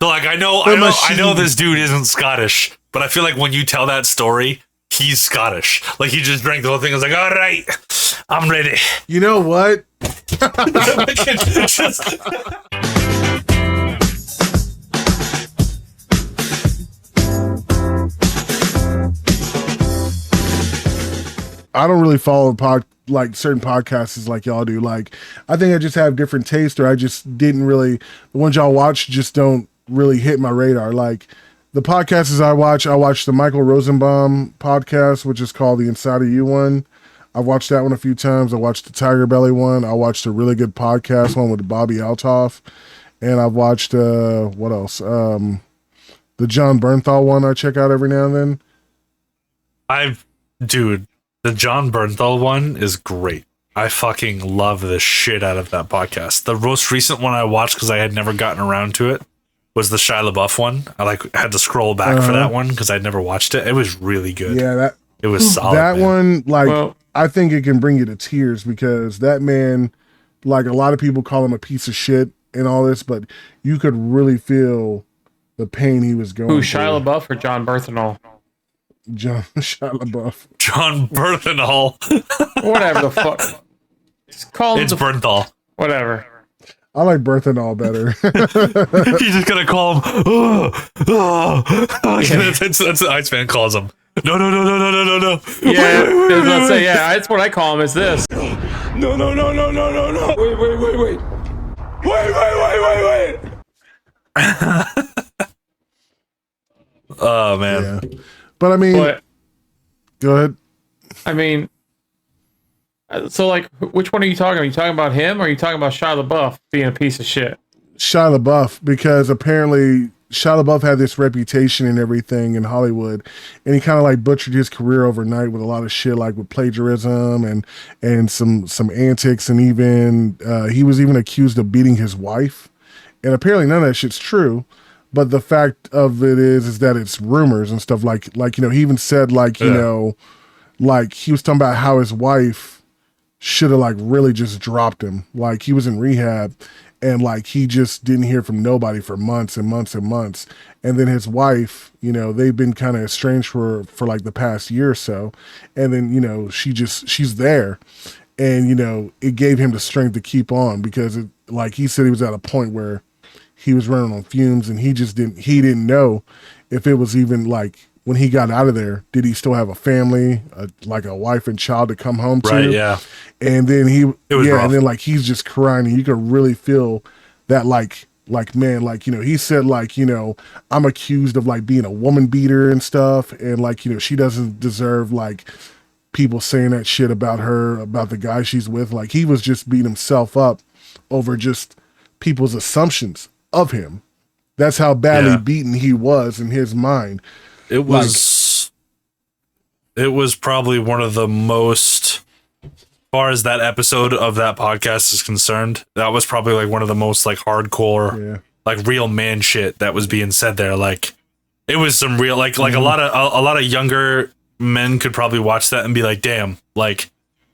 So like I know this dude isn't Scottish, but I feel like when you tell that story, he's Scottish. Like he just drank the whole thing. I was like, all right, I'm ready. You know what? I don't really follow like certain podcasts like y'all do. Like, I think I just have different taste, or I just didn't really, the ones y'all watch just don't really hit my radar. Like the podcasts I watch the Michael Rosenbaum podcast, which is called the Inside of You one. I've watched that one a few times. I watched the Tiger Belly one. I watched a really good podcast one with Bobby Altoff. And I've watched, what else? The John Bernthal one I check out every now and then. Dude, the John Bernthal one is great. I fucking love the shit out of that podcast. The most recent one I watched, because I had never gotten around to it, was the Shia LaBeouf one. I had to scroll back for that one because I'd never watched it. It was really good. Yeah, it was solid. That one, I think it can bring you to tears because that man, like a lot of people call him a piece of shit and all this, but you could really feel the pain he was going through. Who, Shia LaBeouf or John Bernthal? Shia LaBeouf. John Bernthal. Whatever the fuck. Just call him. It's Bernthal. Whatever. I like Bernthal better. He's just gonna call him. That's what Iceman calls him. No. Yeah, let's say that's what I call him. Is this? No. Wait. Oh man. Yeah. But I mean, go ahead. I mean, so like, which one are you talking about? Are you talking about him or are you talking about Shia LaBeouf being a piece of shit? Shia LaBeouf, because apparently Shia LaBeouf had this reputation and everything in Hollywood, and he kind of like butchered his career overnight with a lot of shit, like with plagiarism and some antics, and even he was even accused of beating his wife, and apparently none of that shit's true. But the fact of it is that it's rumors and stuff like you know, he even said you know, like he was talking about how his wife should have like really just dropped him. Like he was in rehab and like he just didn't hear from nobody for months and months and months. And then his wife, you know, they've been kind of estranged for like the past year or so. And then, you know, she's there. And, you know, it gave him the strength to keep on because it, like he said, he was at a point where he was running on fumes and he didn't know if it was even like when he got out of there, did he still have a family, like a wife and child to come home to? Right, yeah. And then rough. And then like he's just crying and you could really feel that like man, like, you know, he said like, you know, I'm accused of like being a woman beater and stuff. And like, you know, she doesn't deserve like people saying that shit about her, about the guy she's with. Like he was just beating himself up over just people's assumptions of him. That's how badly beaten he was in his mind. It was probably one of the most, as far as that episode of that podcast is concerned, that was probably like one of the most like hardcore, like real man shit that was being said there. Like it was some real, like a lot of younger men could probably watch that and be like, damn, like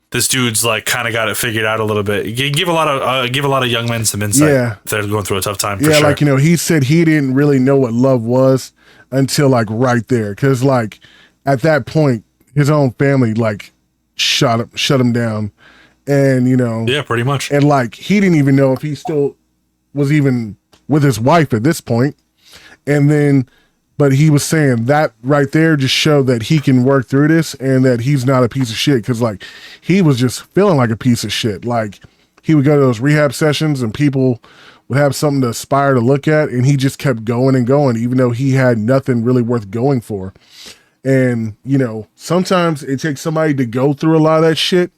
this dude's like kind of got it figured out a little bit. You give a lot of young men some insight if they're going through a tough time. For sure. Like, you know, he said he didn't really know what love was until like right there, because like at that point his own family like shut him down, and you know, pretty much, and like he didn't even know if he still was even with his wife at this point. And then but he was saying that right there just showed that he can work through this and that he's not a piece of shit, because like he was just feeling like a piece of shit. Like he would go to those rehab sessions and people would have something to aspire to look at, and he just kept going and going, even though he had nothing really worth going for. And, you know, sometimes it takes somebody to go through a lot of that shit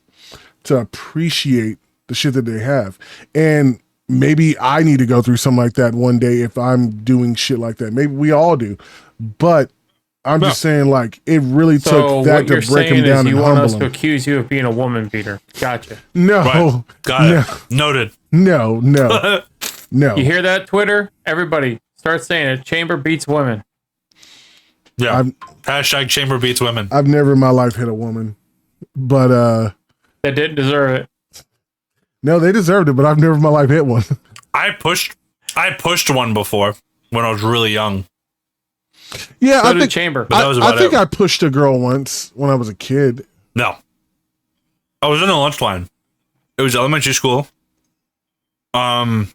to appreciate the shit that they have. And maybe I need to go through something like that one day if I'm doing shit like that. Maybe we all do. But I'm just saying, like, it really took that to break him down and humble him. You want us to accuse you of being a woman beater. Gotcha. No. Right. Got it. Noted. No. No. You hear that, Twitter? Everybody, start saying it. Chamber beats women. Yeah. Hashtag chamber beats women. I've never in my life hit a woman, but that didn't deserve it. No, they deserved it, but I've never in my life hit one. I pushed one before. when I was really young. Yeah, So I did think Chamber. But that was about I think it. I pushed a girl once when I was a kid. No. I was in the lunch line. It was elementary school. I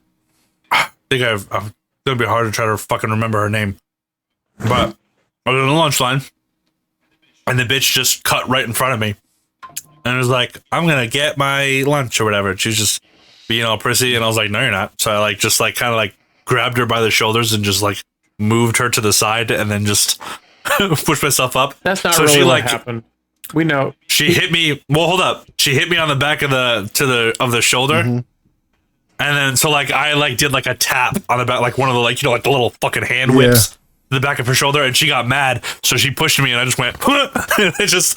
think it's gonna be hard to try to fucking remember her name. But I was in the lunch line, and the bitch just cut right in front of me. And it was like, I'm gonna get my lunch or whatever. She was just being all prissy, and I was like, no, you're not. So I like just like kind of like grabbed her by the shoulders and just like moved her to the side, and then just pushed myself up. That's not so really she, what like, happened. We know. She hit me. Well, hold up. She hit me on the back of the shoulder, and then so like I like did like a tap on the back, like one of the like like the little fucking hand whips to the back of her shoulder, and she got mad, so she pushed me, and I just went. I just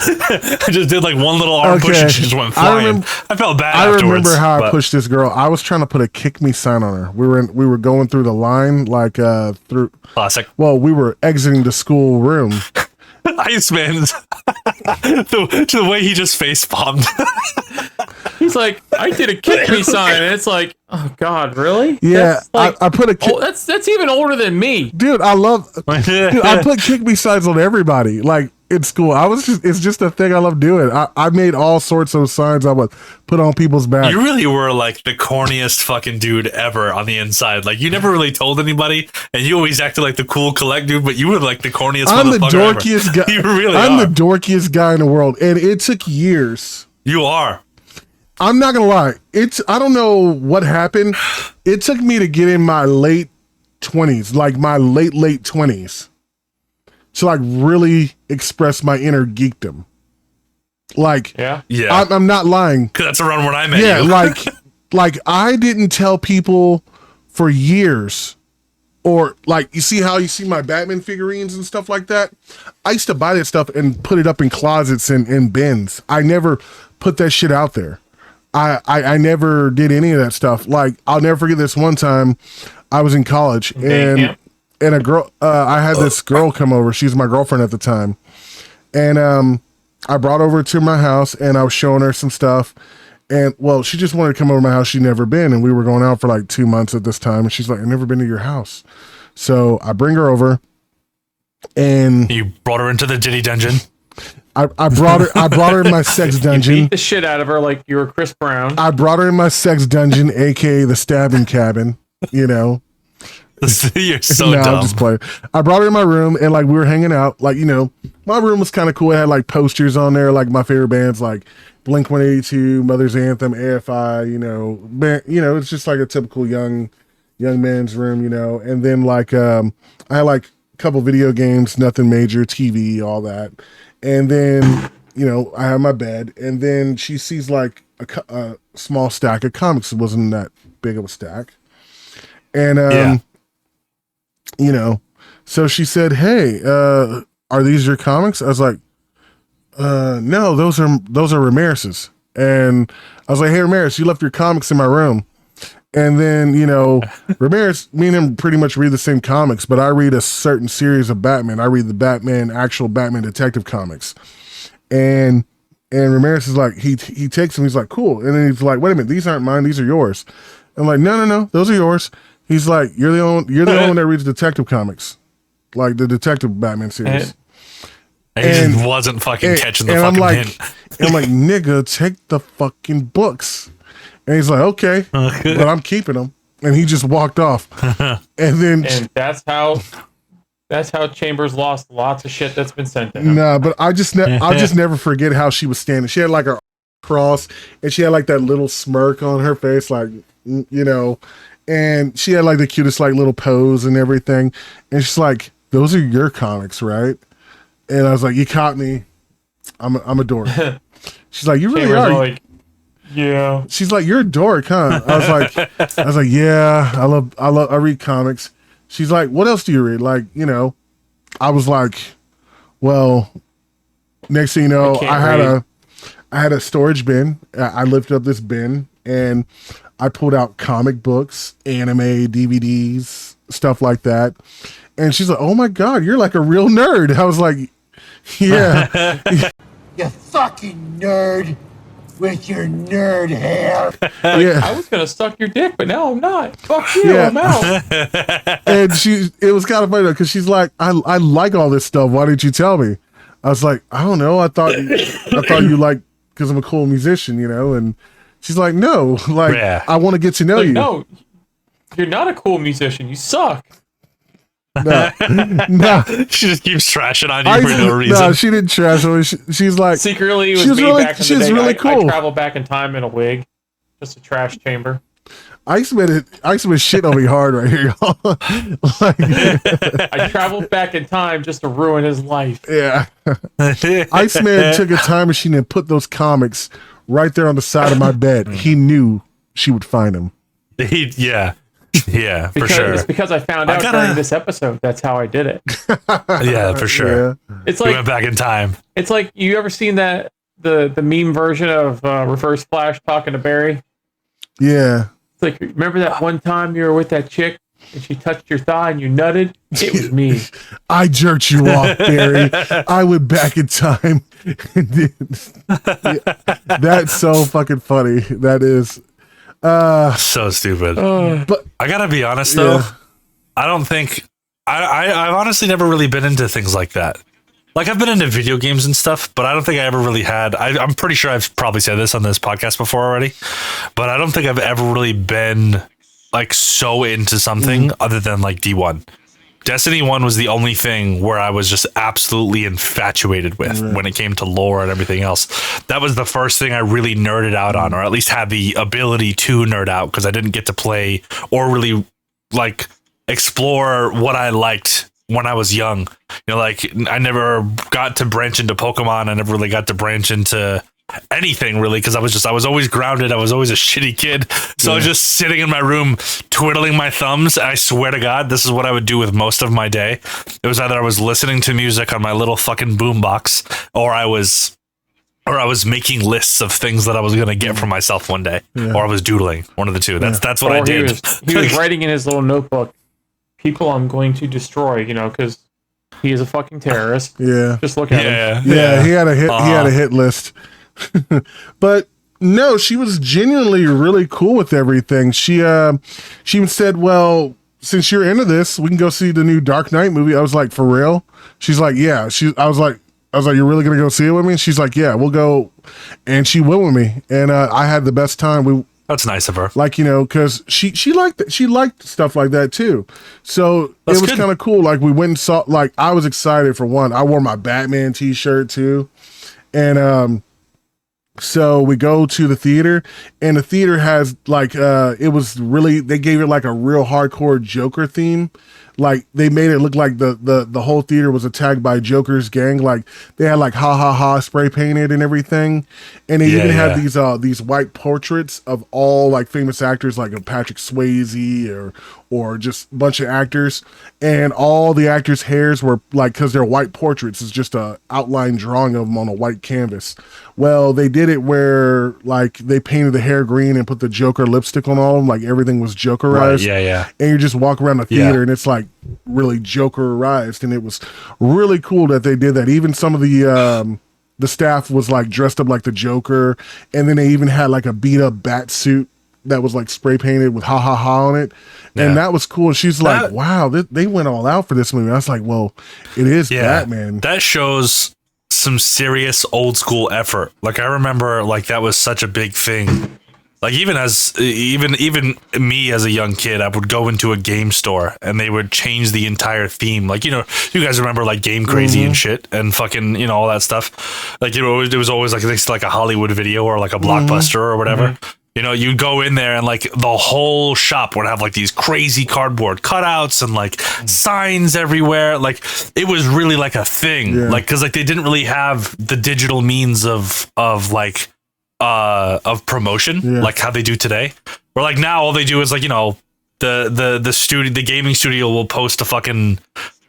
did like one little arm push, and she just went flying. I felt bad. I afterwards, remember how I but pushed this girl. I was trying to put a kick me sign on her. We were going through the line like through. Classic. Well, we were exiting the school room. Iceman, the way he just face palmed. He's like, I did a kick me sign, and it's like, oh God, really? Yeah, That's like, I put a kick. oh, that's even older than me. Dude, I put kick me signs on everybody. Like in school, it's just a thing I love doing. I made all sorts of signs I would put on people's back. You really were like the corniest fucking dude ever on the inside. Like you never really told anybody, and you always acted like the cool collect dude, but you were like the corniest. I'm the motherfucker dorkiest ever. guy. You really I'm are. the dorkiest guy in the world, and it took years. You are. I'm not gonna lie. I don't know what happened. It took me to get in my late 20s, like my late 20s, to like really express my inner geekdom. Like, Yeah. I'm not lying. Cause that's around when I met Yeah, you. like I didn't tell people for years, or like you see my Batman figurines and stuff like that. I used to buy that stuff and put it up in closets and in bins. I never put that shit out there. I never did any of that stuff. Like I'll never forget this one time I was in college and a girl, I had this girl come over. She was my girlfriend at the time. And I brought her over to my house and I was showing her some stuff. And well, she just wanted to come over to my house. She'd never been. And we were going out for like 2 months at this time. And she's like, I've never been to your house. So I bring her over and You brought her into the Diddy dungeon. I brought her in my sex dungeon. You beat the shit out of her like you were Chris Brown. I brought her in my sex dungeon, aka the stabbing cabin, you know. You're so No, I'm dumb. just playing. I brought her in my room and like we were hanging out. Like, you know, my room was kind of cool. It had like posters on there, like my favorite bands like Blink 182, Mother's Anthem, AFI, you know, it's just like a typical young man's room, you know. And then like I had like a couple video games, nothing major, TV, all that. And then, you know, I have my bed, and then she sees like a small stack of comics. It wasn't that big of a stack. And, you know, so she said, hey, are these your comics? I was like, no, those are Ramirez's. And I was like, hey, Ramirez, you left your comics in my room. And then, you know, Ramirez, me and him pretty much read the same comics, but I read a certain series of Batman. I read the actual Batman detective comics. And Ramirez is like, he takes them, he's like, cool. And then he's like, wait a minute, these aren't mine, these are yours. I'm like, no, those are yours. He's like, you're the only one that reads detective comics, like the detective Batman series. He just wasn't fucking catching the fucking hint. And I'm like, nigga, take the fucking books. And he's like, okay, but I'm keeping them. And he just walked off. And that's how Chambers lost lots of shit that's been sent to him. Nah, but I'll just never forget how she was standing. She had like her cross, and she had like that little smirk on her face, like, you know, and she had like the cutest like little pose and everything. And she's like, those are your comics, right? And I was like, you caught me. I'm a dork. She's like, you really Chambers are. Like, yeah. She's like, you're a dork, huh? I was like, yeah, I read comics. She's like, what else do you read? Like, you know, I was like, well, next thing you know, I had a storage bin. I lifted up this bin and I pulled out comic books, anime, DVDs, stuff like that. And she's like, oh my God, you're like a real nerd. I was like, yeah. You fucking nerd. with your nerd hair. Yeah. I was gonna suck your dick, but now I'm not. Fuck you, Yeah. I'm out. And it was kind of funny because she's like, I like all this stuff. Why didn't you tell me? I was like, I don't know. I thought you like, because I'm a cool musician, you know? And she's like, no, like, Yeah. I want to get to know Like, you. no, you're not a cool musician. You suck. No. She just keeps trashing on you for no reason. No, she didn't trash me. She's like, Secretly, it she was was me really- back in she the was day. really I cool. traveled back in time in a wig, just a trash chamber. Iceman shit on me hard right here, y'all. Like, I traveled back in time just to ruin his life. yeah. Iceman took a time machine and put those comics right there on the side of my bed. He knew she would find him. Yeah, for Because, sure. It's because I found out during this episode. That's how I did it. Yeah, for sure. Yeah. It's We like went back in time. it's like you ever seen that the meme version of Reverse Flash talking to Barry? Yeah. It's like, remember that one time you were with that chick and she touched your thigh and you nutted? It was me. I jerked you off, Barry. I went back in time. And did- Yeah. That's so fucking funny. That is. So stupid. But I gotta be honest though. Yeah. I don't think I've honestly never really been into things like that. Like I've been into video games and stuff, but I don't think I ever really had. I'm pretty sure I've probably said this on this podcast before already, but I don't think I've ever really been like so into something other than like D1. Destiny 1 was the only thing where I was just absolutely infatuated with when it came to lore and everything else. That was the first thing I really nerded out on, or at least had the ability to nerd out, because I didn't get to play or really like explore what I liked when I was young. You know, like I never got to branch into Pokemon. I never really got to branch into anything really, because I was always grounded. I was always a shitty kid, so I was just sitting in my room twiddling my thumbs. I swear to God, this is what I would do with most of my day. It was either I was listening to music on my little fucking boombox, or I was making lists of things that I was gonna get for myself one day, or I was doodling. One of the two. That's what I Or did. He was writing in his little notebook, people I'm going to destroy, you know, because he is a fucking terrorist. yeah. Just look at him. Yeah, he had a hit. He had a hit list. But no, she was genuinely really cool with everything. She even said, "Well, since you're into this, we can go see the new Dark Knight movie." I was like, "For real?" She's like, "Yeah." I was like, "You're really gonna go see it with me?" She's like, "Yeah, we'll go." And she went with me, and I had the best time. That's nice of her. Like, you know, because she liked stuff like that too. So That's it was good. kind of cool. Like we went and saw. Like I was excited for one. I wore my Batman T-shirt too, and so we go to the theater, and the theater has like it was really, they gave it like a real hardcore Joker theme. Like they made it look like the whole theater was attacked by Joker's gang. Like they had like ha ha ha spray painted and everything, and they even had these white portraits of all like famous actors like Patrick Swayze or just a bunch of actors, and all the actors' hairs were like, because they're white portraits, it's just a outline drawing of them on a white canvas. Well, they did it where like they painted the hair green and put the Joker lipstick on all of them, like everything was Jokerized. Right, yeah. And you just walk around the theater and it's like really Jokerized, and it was really cool that they did that. Even some of the staff was like dressed up like the Joker, and then they even had like a beat up bat suit that was like spray painted with ha ha ha on it, and that was cool. She's like, wow, they went all out for this movie. I was like, well, it is Batman. That shows some serious old school effort. Like I remember, like that was such a big thing. Like even me as a young kid, I would go into a game store and they would change the entire theme. Like, you know, you guys remember like Game Crazy and shit and fucking, you know, all that stuff. Like, you know, it was always like a Hollywood video or like a Blockbuster or whatever. You know, you'd go in there and like the whole shop would have like these crazy cardboard cutouts and like signs everywhere. Like it was really like a thing. Like, cause like they didn't really have the digital means of promotion like how they do today. Or like now all they do is like, you know, the gaming studio will post a fucking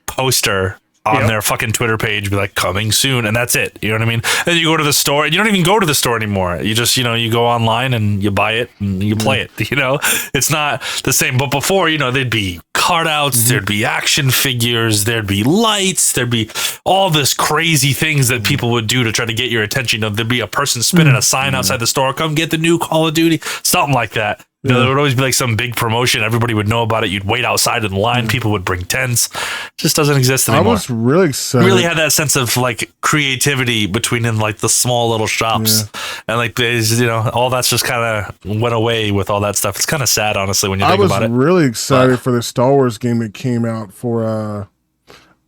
poster on their fucking Twitter page, be like, coming soon, and that's it. You know what I mean? Then you go to the store, and you don't even go to the store anymore. You just, you go online and you buy it and you play it. It's not the same. But before, there'd be cutouts, there'd be action figures, there'd be lights, there'd be all this crazy things that people would do to try to get your attention. There'd be a person spinning a sign outside the store, come get the new Call of Duty, something like that. There would always be like some big promotion. Everybody would know about it. You'd wait outside in line. People would bring tents. It just doesn't exist anymore. I was really excited. Really had that sense of like creativity between in like the small little shops, and like there's all that's just kind of went away with all that stuff. It's kind of sad, honestly, when you think about it. I was really excited for the Star Wars game that came out for.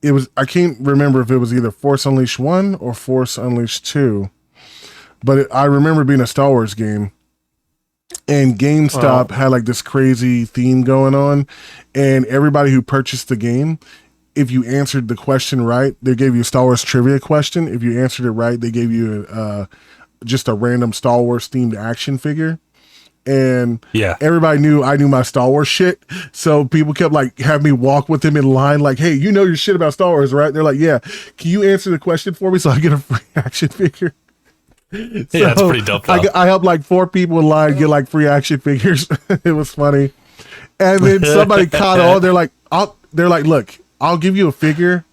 It was, I can't remember if it was either Force Unleashed 1 or Force Unleashed 2, but I remember being a Star Wars game. And GameStop had like this crazy theme going on, and everybody who purchased the game, if you answered the question right, they gave you a Star Wars trivia question. If you answered it right, they gave you just a random Star Wars themed action figure. And everybody knew I knew my Star Wars shit, so people kept like having me walk with them in line, like, "Hey, you know your shit about Star Wars, right?" They're like, "Yeah, can you answer the question for me so I get a free action figure?" Yeah, that's pretty dope. I helped like 4 people in line get like free action figures. It was funny. And then somebody caught on. They're like, "Look, I'll give you a figure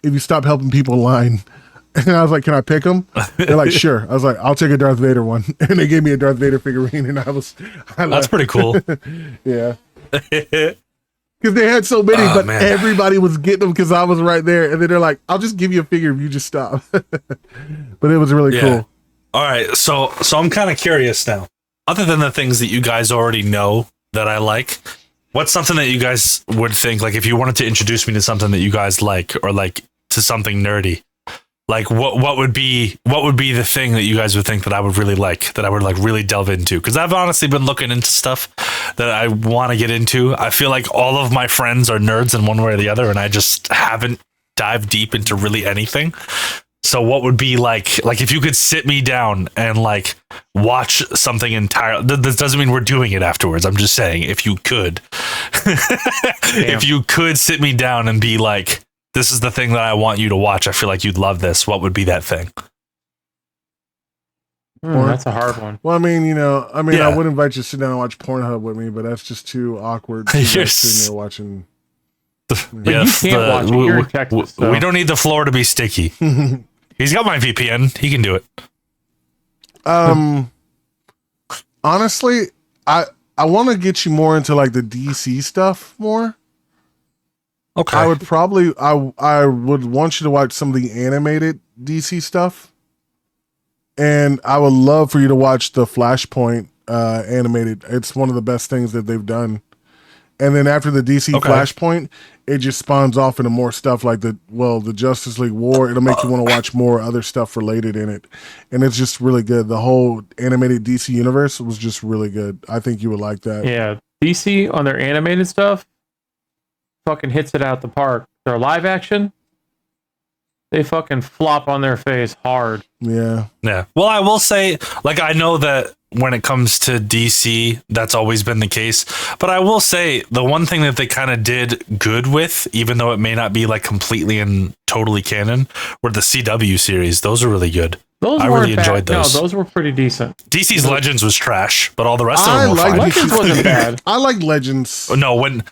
if you stop helping people in line." And I was like, "Can I pick them?" They're like, "Sure." I was like, "I'll take a Darth Vader one." And they gave me a Darth Vader figurine, and that's pretty cool. Yeah. Because they had so many, but everybody was getting them because I was right there. And then they're like, "I'll just give you a figure if you just stop." But it was really cool. All right, so I'm kind of curious now. Other than the things that you guys already know that I like, what's something that you guys would think, like if you wanted to introduce me to something that you guys like, or like to something nerdy, like what would be the thing that you guys would think that I would really like, that I would like really delve into? Because I've honestly been looking into stuff that I want to get into. I feel like all of my friends are nerds in one way or the other, and I just haven't dived deep into really anything. So what would be like if you could sit me down and like watch something entire, this doesn't mean we're doing it afterwards. I'm just saying, if you could, if you could sit me down and be like, this is the thing that I want you to watch, I feel like you'd love this, what would be that thing? That's a hard one. Well, I mean, I would invite you to sit down and watch Pornhub with me, but that's just too awkward. You're sitting there watching. But you can't watch it. You're in Texas, so. We don't need the floor to be sticky. He's got my VPN. He can do it. Honestly, I want to get you more into like the DC stuff more. Okay. I would probably I would want you to watch some of the animated DC stuff, and I would love for you to watch the Flashpoint animated. It's one of the best things that they've done. And then after the DC Flashpoint, it just spawns off into more stuff like the Justice League War. It'll make you want to watch more other stuff related in it. And it's just really good. The whole animated DC universe was just really good. I think you would like that. Yeah. DC on their animated stuff fucking hits it out the park. Their live action, they fucking flop on their face hard. Yeah. Yeah. Well, I will say, like, I know that when it comes to DC, that's always been the case. But I will say the one thing that they kind of did good with, even though it may not be like completely and totally canon, were the CW series. Those are really good. I really enjoyed those. No, those were pretty decent. DC's Legends was trash, but all the rest of them were fine. Legends wasn't bad. I like Legends. No, when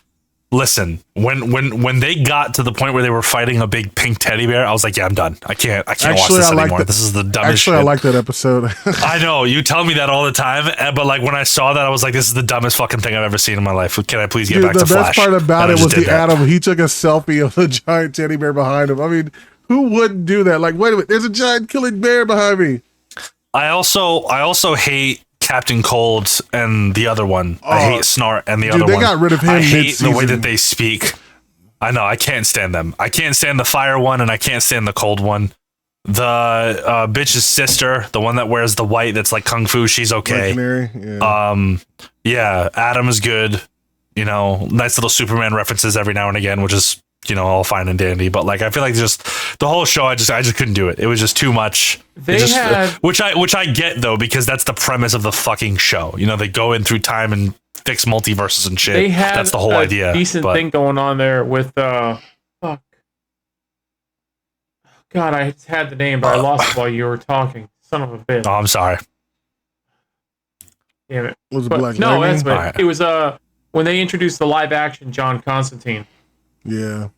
they got to the point where they were fighting a big pink teddy bear, I was like, yeah, I'm done. I can't watch this anymore. This is the dumbest shit. I like that episode. I know, you tell me that all the time, but like when I saw that, I was like, this is the dumbest fucking thing I've ever seen in my life. Can I please get back to Flash? The best part about it was the Adam. He took a selfie of the giant teddy bear behind him. I mean, who wouldn't do that? Like, wait a minute, there's a giant killing bear behind me. I also hate Captain Cold and the other one. I hate Snart and the other one. They got rid of him. I hate the way that they speak. I know, I can't stand them. I can't stand the fire one, and I can't stand the cold one. The bitch's sister, the one that wears the white that's like kung fu, she's okay. Yeah. Adam is good. Nice little Superman references every now and again, which is all fine and dandy. But like, I feel like just the whole show, I just couldn't do it. It was just too much. Which I get though, because that's the premise of the fucking show. They go in through time and fix multiverses and shit. They had that's the whole idea. Decent thing going on there with God, I had the name, but I lost it while you were talking. Son of a bitch. Oh, I'm sorry. Damn it. Was it But, Black no, Lightning? that's what Alright. it was. When they introduced the live action John Constantine. Yeah.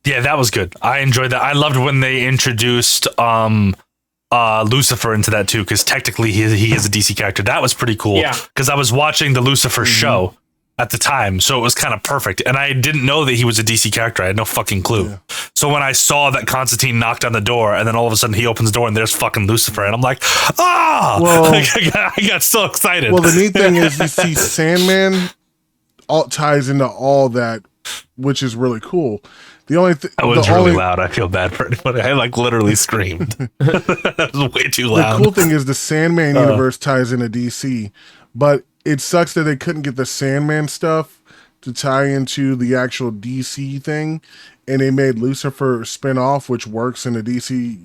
Yeah, that was good. I enjoyed that. I loved when they introduced Lucifer into that too, because technically he is a DC character. That was pretty cool. Yeah. Because I was watching the Lucifer show at the time, so it was kind of perfect. And I didn't know that he was a DC character. I had no fucking clue. Yeah. So when I saw that Constantine knocked on the door, and then all of a sudden he opens the door and there's fucking Lucifer, and I'm like, Well- I got so excited. Well, the neat thing is you see Sandman all ties into all that, which is really cool. The only thing that was really loud. I feel bad for anybody. I like literally screamed. That was way too The loud. cool thing is the Sandman universe ties into DC, but it sucks that they couldn't get the Sandman stuff to tie into the actual DC thing, and they made Lucifer spin off, which works in the DC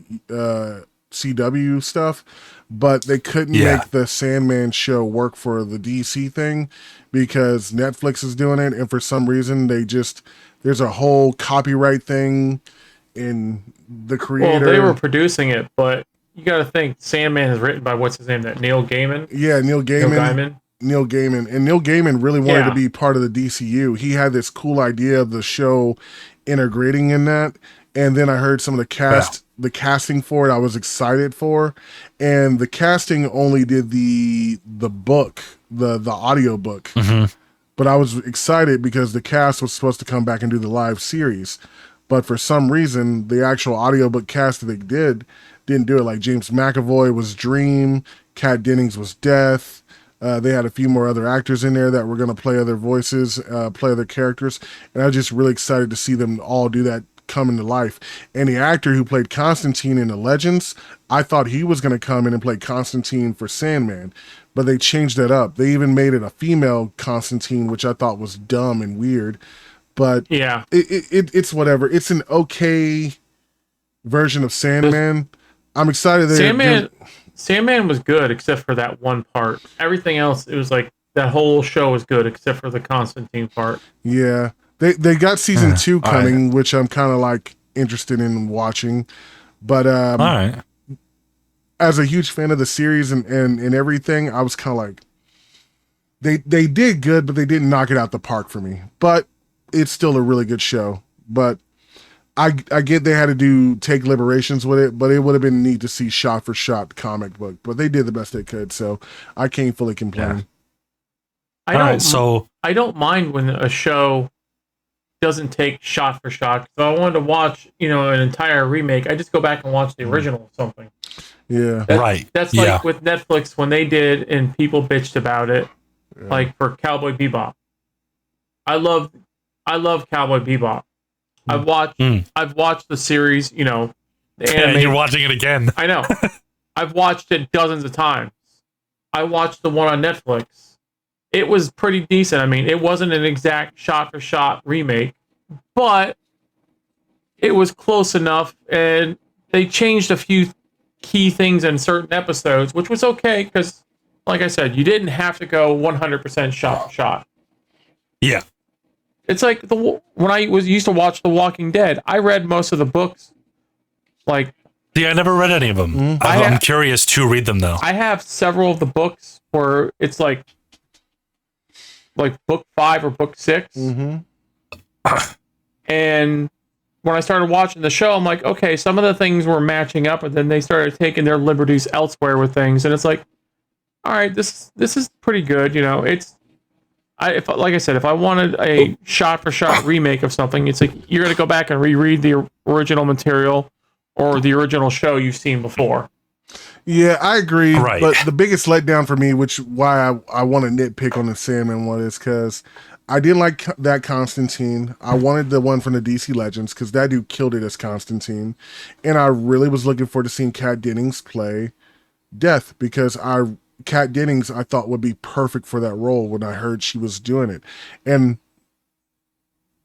CW stuff, but they couldn't make the Sandman show work for the DC thing because Netflix is doing it, and for some reason there's a whole copyright thing in the creator. Well, they were producing it, but you got to think Sandman is written by what's his name? That Neil Gaiman. Yeah, Neil Gaiman. Neil Gaiman really wanted to be part of the DCU. He had this cool idea of the show integrating in that, and then I heard some of the casting for it. I was excited for, and the casting only did the book, the audio book. But I was excited because the cast was supposed to come back and do the live series. But for some reason, the actual audiobook cast that they didn't do it. Like James McAvoy was Dream, Kat Dennings was Death. They had a few more other actors in there that were going to play other voices, play other characters. And I was just really excited to see them all do that come into life. And the actor who played Constantine in the Legends, I thought he was going to come in and play Constantine for Sandman. But they changed that up. They even made it a female Constantine, which I thought was dumb and weird. But yeah, it's whatever. It's an okay version of Sandman. I'm excited that Sandman was good except for that one part. Everything else, it was like that whole show was good except for the Constantine part. Yeah, they got season 2 coming, which I'm kind of like interested in watching. But all right. As a huge fan of the series and everything, I was kind of like, they did good, but they didn't knock it out the park for me. But it's still a really good show. But I get they had to take liberations with it, but it would have been neat to see shot for shot comic book. But they did the best they could, so I can't fully complain. I don't mind when a show doesn't take shot for shot. So I wanted to watch, an entire remake. I just go back and watch the original or something. Yeah. That's like with Netflix when they did and people bitched about it, like for Cowboy Bebop. I love Cowboy Bebop. I've watched the series, the anime. You're watching it again. I know. I've watched it dozens of times. I watched the one on Netflix. It was pretty decent. I mean, it wasn't an exact shot-for-shot remake, but it was close enough, and they changed a few key things in certain episodes, which was okay, because, like I said, you didn't have to go 100% shot-for-shot. Yeah. It's like when I used to watch The Walking Dead, I read most of the books. I never read any of them. I'm curious to read them though. I have several of the books where it's like book 5 or book 6. Mm-hmm. And when I started watching the show, I'm like, okay, some of the things were matching up, and then they started taking their liberties elsewhere with things, and it's like, all right, this is pretty good, if I wanted a shot-for-shot remake of something, it's like you're going to go back and reread the original material or the original show you've seen before. Yeah, I agree. Right. But the biggest letdown for me, why I want to nitpick on the Sandman one, is because I didn't like that Constantine. I wanted the one from the DC Legends because that dude killed it as Constantine. And I really was looking forward to seeing Kat Dennings play Death because Kat Dennings, I thought, would be perfect for that role when I heard she was doing it. And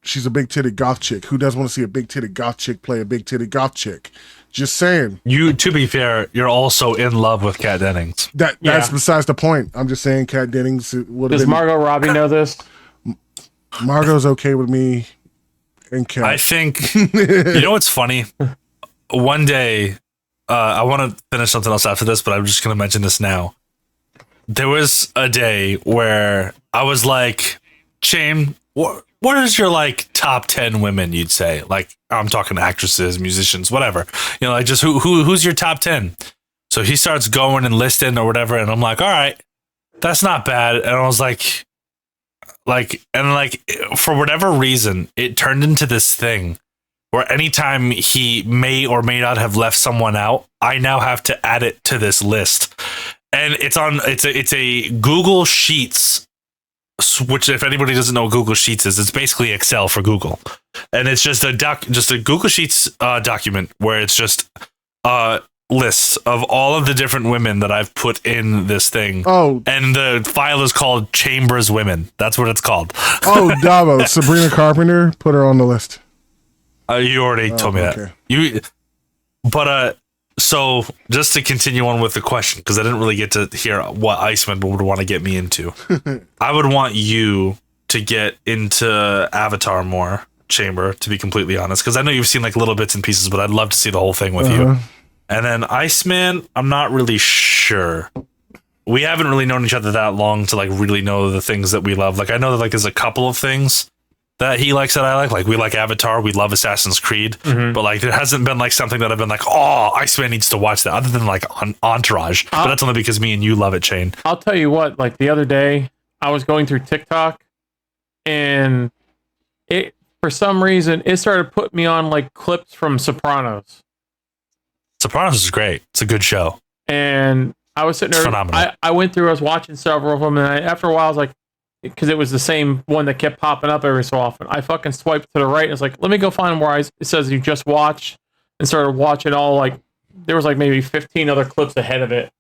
she's a big-titted goth chick. Who doesn't want to see a big-titted goth chick play a big-titted goth chick? Just saying. To be fair, you're also in love with Kat Dennings. That's besides the point. I'm just saying Kat Dennings would have Does been... Margot Robbie know this? Margot's okay with me and Kat. I think, you know what's funny? one day, I want to finish something else after this, but I'm just going to mention this now. There was a day where I was like, Shane, what is your like top 10 women you'd say? Like, I'm talking actresses, musicians, whatever. You know, like just who's your top 10? So he starts going and listing or whatever, and I'm like, all right, that's not bad. And I was like, for whatever reason, it turned into this thing where anytime he may or may not have left someone out, I now have to add it to this list. And it's a Google Sheets, which if anybody doesn't know what Google Sheets is, it's basically Excel for Google. And it's just a Google Sheets document where it's just lists of all of the different women that I've put in this thing. Oh. And the file is called Chambers Women. That's what it's called. Oh, Davo, Sabrina Carpenter, put her on the list. You already told me that. So just to continue on with the question, because I didn't really get to hear what Iceman would want to get me into. I would want you to get into Avatar more, Chamber, to be completely honest, because I know you've seen like little bits and pieces, but I'd love to see the whole thing with you. And then Iceman, I'm not really sure. We haven't really known each other that long to like really know the things that we love. Like I know that like there's a couple of things that he likes that I like. Like we like Avatar, we love Assassin's Creed, but like there hasn't been like something that I've been like, oh, Iceman needs to watch that, other than like Entourage. But that's only because me and you love it, Shane. I'll tell you what, like the other day I was going through TikTok and it, for some reason, it started putting me on like clips from Sopranos. Sopranos is great. It's a good show. And I was sitting there. Phenomenal. I went through, I was watching several of them, and after a while I was like, because it was the same one that kept popping up every so often, I fucking swiped to the right and it's like, let me go find where it says you just watched, and started watching all like, there was like maybe 15 other clips ahead of it.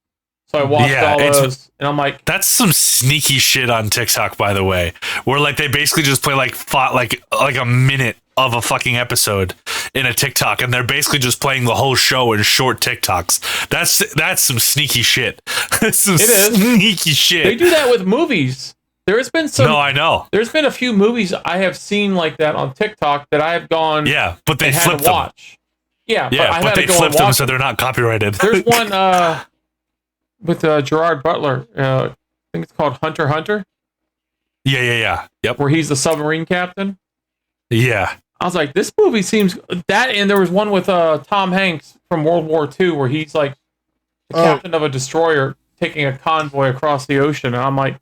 So I watched all those, and I'm like, that's some sneaky shit on TikTok, by the way, where like they basically just play like a minute of a fucking episode in a TikTok, and they're basically just playing the whole show in short TikToks. That's some sneaky shit. That's some sneaky shit. They do that with movies. There has been some. No, I know. There's been a few movies I have seen like that on TikTok that I have gone. Yeah, but they had flipped to watch. them. Yeah, but they flipped them so they're not copyrighted. There's one with Gerard Butler. I think it's called Hunter x Hunter. Yeah. Yep. Where he's the submarine captain. Yeah. I was like, this movie seems that, and there was one with Tom Hanks from World War II where he's like the captain of a destroyer taking a convoy across the ocean, and I'm like,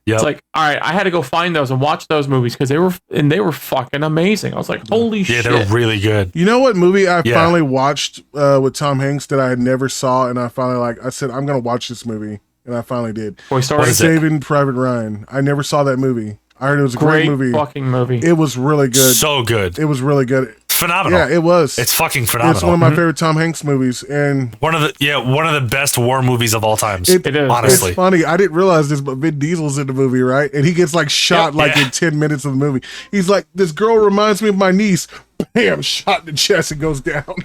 it's like, all right, I had to go find those and watch those movies because they were fucking amazing. I was like, holy shit. Yeah, they're really good. You know what movie I finally watched with Tom Hanks that I had never saw, and I finally I said, I'm going to watch this movie, and I finally did. Toy Story? Saving Private Ryan. I never saw that movie. I heard it was a great movie. Fucking movie. It was really good. So good. It was really good. Phenomenal. Yeah, it was. It's fucking phenomenal. It's one of my favorite Tom Hanks movies, and one of the best war movies of all times. It is. Honestly. It's funny. I didn't realize this, but Vin Diesel's in the movie, right? And he gets like shot in 10 minutes of the movie. He's like, this girl reminds me of my niece. Bam, shot in the chest and goes down.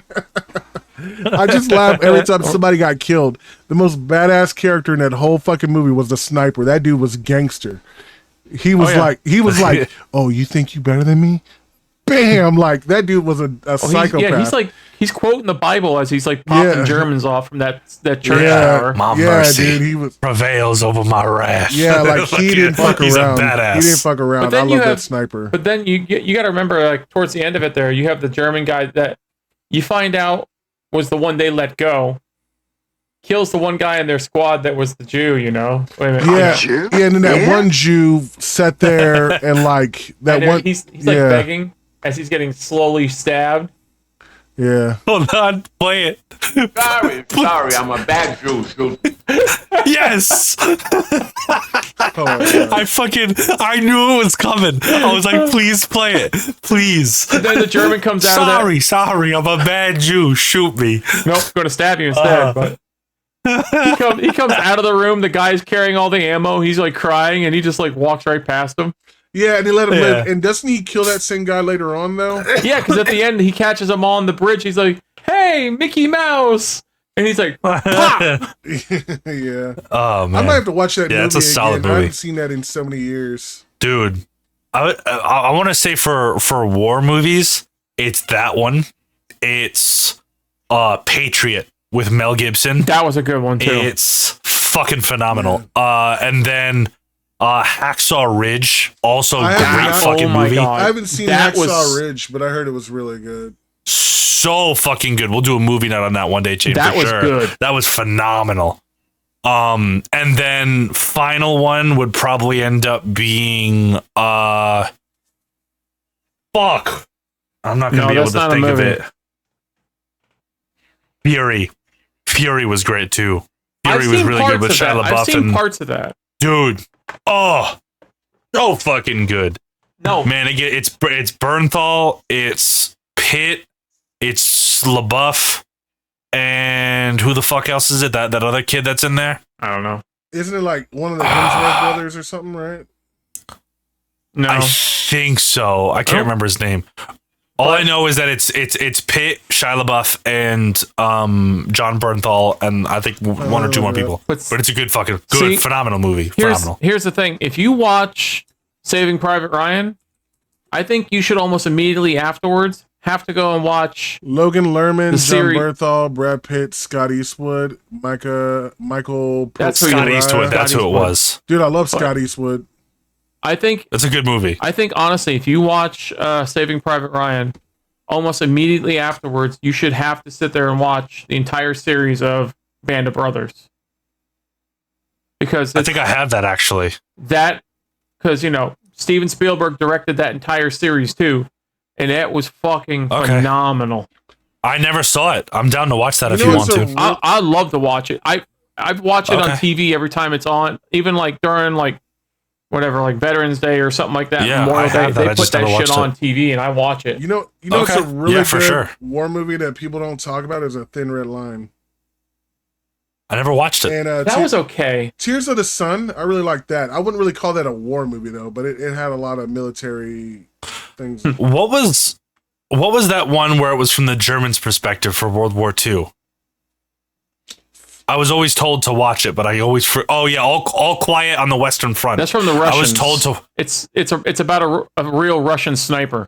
I just laugh every time somebody got killed. The most badass character in that whole fucking movie was the sniper. That dude was gangster. He was like, oh, you think you better than me? Bam! Like that dude was a psychopath. He's quoting the Bible as he's like popping Germans off from that church tower. My mercy dude, prevails over my wrath. Yeah, like he didn't fuck around. He's a badass. He didn't fuck around. I love that sniper. But then you got to remember, like towards the end of it, there you have the German guy that you find out was the one they let go. Kills the one guy in their squad that was the Jew, you know. Wait a minute. Yeah, and then that one Jew sat there and like that and one. He's like begging as he's getting slowly stabbed. Yeah. Hold on, play it. Sorry, I'm a bad Jew. Yes. I knew it was coming. I was like, please play it, please. And then the German comes out. Sorry, I'm a bad Jew. Shoot me. Nope, going to stab you instead. But he comes out of the room. The guy's carrying all the ammo. He's like crying, and he just like walks right past him. Yeah, and they let him live. And doesn't he kill that same guy later on, though? Yeah, because at the end, he catches them all on the bridge. He's like, hey, Mickey Mouse. And he's like, pop! Yeah. Oh, man. I might have to watch that movie. Yeah, it's a solid movie. I haven't seen that in so many years. Dude, I want to say for war movies, it's that one. It's Patriot with Mel Gibson. That was a good one too. It's fucking phenomenal. And then Hacksaw Ridge, also I great have not- fucking oh my movie. God. I haven't seen That Hacksaw was- Ridge, but I heard it was really good. So fucking good. We'll do a movie night on that one day, Chain, That for was sure. good. That was phenomenal. And then final one would probably end up being fuck. I'm not gonna No, be able that's to not a think of movie. it. Fury. Fury was great too. I've Fury was seen really parts good with of that. Shia I've LaBeouf seen and parts of that. dude. Oh, so fucking good. No, Man, again, it's Bernthal, it's Pitt, it's LaBeouf, and who the fuck else is it? That other kid that's in there? I don't know. Isn't it like one of the Hemsworth brothers or something, right? No, I think so. I can't Oh. remember his name. All I know is that it's Pitt, Shia LaBeouf, and John Bernthal, and I think one or two more people. But- But it's a good fucking See, phenomenal movie. here's Phenomenal. here's the thing. If you watch Saving Private Ryan, I think you should almost immediately afterwards have to go and watch. Logan Lerman, The John series- Bernthal, Brad Pitt, Scott Eastwood, Michael. That's who Scott you- Eastwood. That's who it Eastwood. was. Dude, I love Scott Eastwood. I think That's a good movie. honestly, if you watch Saving Private Ryan, almost immediately afterwards, you should have to sit there and watch the entire series of Band of Brothers. Because I think I have that actually. because Steven Spielberg directed that entire series too, and it was fucking Okay. phenomenal. I never saw it. I'm down to watch that if know you what's want so- to. I love to watch it. I've watched it on Okay. TV every time it's on, even like during like whatever, like Veterans Day or something like that. Yeah, Memorial I have Day, that. they I put just that never shit watched on it. TV, and I watch it. You know, it's a Okay. really Yeah, for good sure. war movie that people don't talk about is A Thin Red Line. I never watched it. And That was okay. Tears of the Sun, I really like that. I wouldn't really call that a war movie though, but it had a lot of military things. What was that one where it was from the Germans' perspective for World War II? I was always told to watch it, but I always All Quiet on the Western Front. That's from the Russians. I was told to. It's about a real Russian sniper.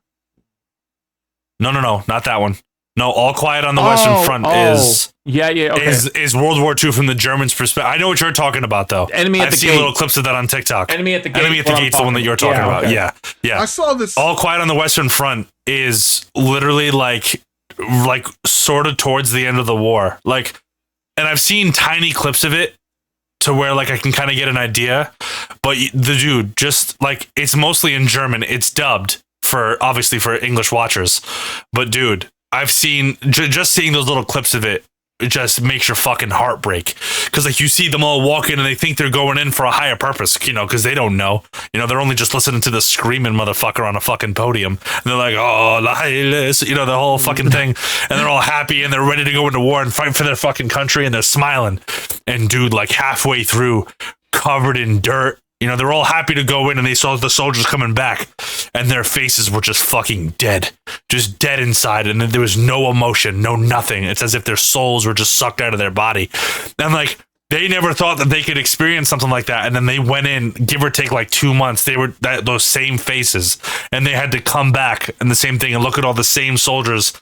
No, not that one. No, All Quiet on the Western Front is yeah, okay. is World War II from the Germans' perspective. I know what you're talking about though. Enemy at I've the seen Gate. little clips of that on TikTok. Enemy at the Gate. Enemy at the what I'm Gate's the one that you're talking about. okay. Yeah. I saw this. All Quiet on the Western Front is literally like sort of towards the end of the war. Like, and I've seen tiny clips of it to where like I can kind of get an idea. But the dude, just like, it's mostly in German. It's dubbed obviously for English watchers. But dude, I've seen just seeing those little clips of it. It just makes your fucking heart break. Because, like, you see them all walking and they think they're going in for a higher purpose, because they don't know. They're only just listening to the screaming motherfucker on a fucking podium. And they're like, oh, the whole fucking thing. And they're all happy and they're ready to go into war and fight for their fucking country and they're smiling. And, dude, like, halfway through, covered in dirt, they're all happy to go in and they saw the soldiers coming back and their faces were just fucking dead. Just dead inside. And there was no emotion, no nothing. It's as if their souls were just sucked out of their body. And like, they never thought that they could experience something like that. And then they went in, give or take like 2 months, they were those same faces and they had to come back and the same thing and look at all the same soldiers.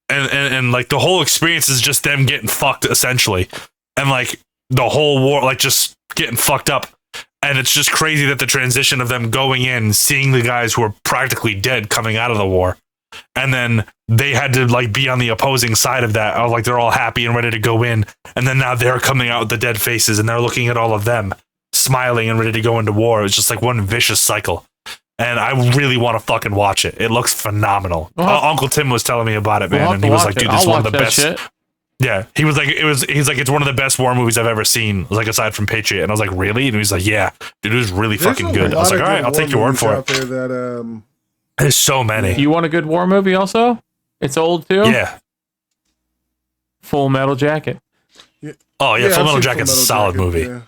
And like the whole experience is just them getting fucked essentially. And like the whole war, like just getting fucked up. And it's just crazy that the transition of them going in, seeing the guys who are practically dead coming out of the war. And then they had to like be on the opposing side of that. Like they're all happy and ready to go in. And then now they're coming out with the dead faces and they're looking at all of them smiling and ready to go into war. It's just like one vicious cycle. And I really want to fucking watch it. It looks phenomenal. Uncle Tim was telling me about it, man. And he was like, dude, this is one of the best. Shit. Yeah, he was like, he's like, it's one of the best war movies I've ever seen, like aside from Patriot. And I was like, really? And he was like, yeah, dude, it was really fucking good. I was like, all right, I'll take your word for it. There that, There's so many. You want a good war movie also? It's old too? Yeah. Full Metal Jacket. Oh yeah, I've Full Metal seen Jacket's a Full solid Metal movie. Jacket,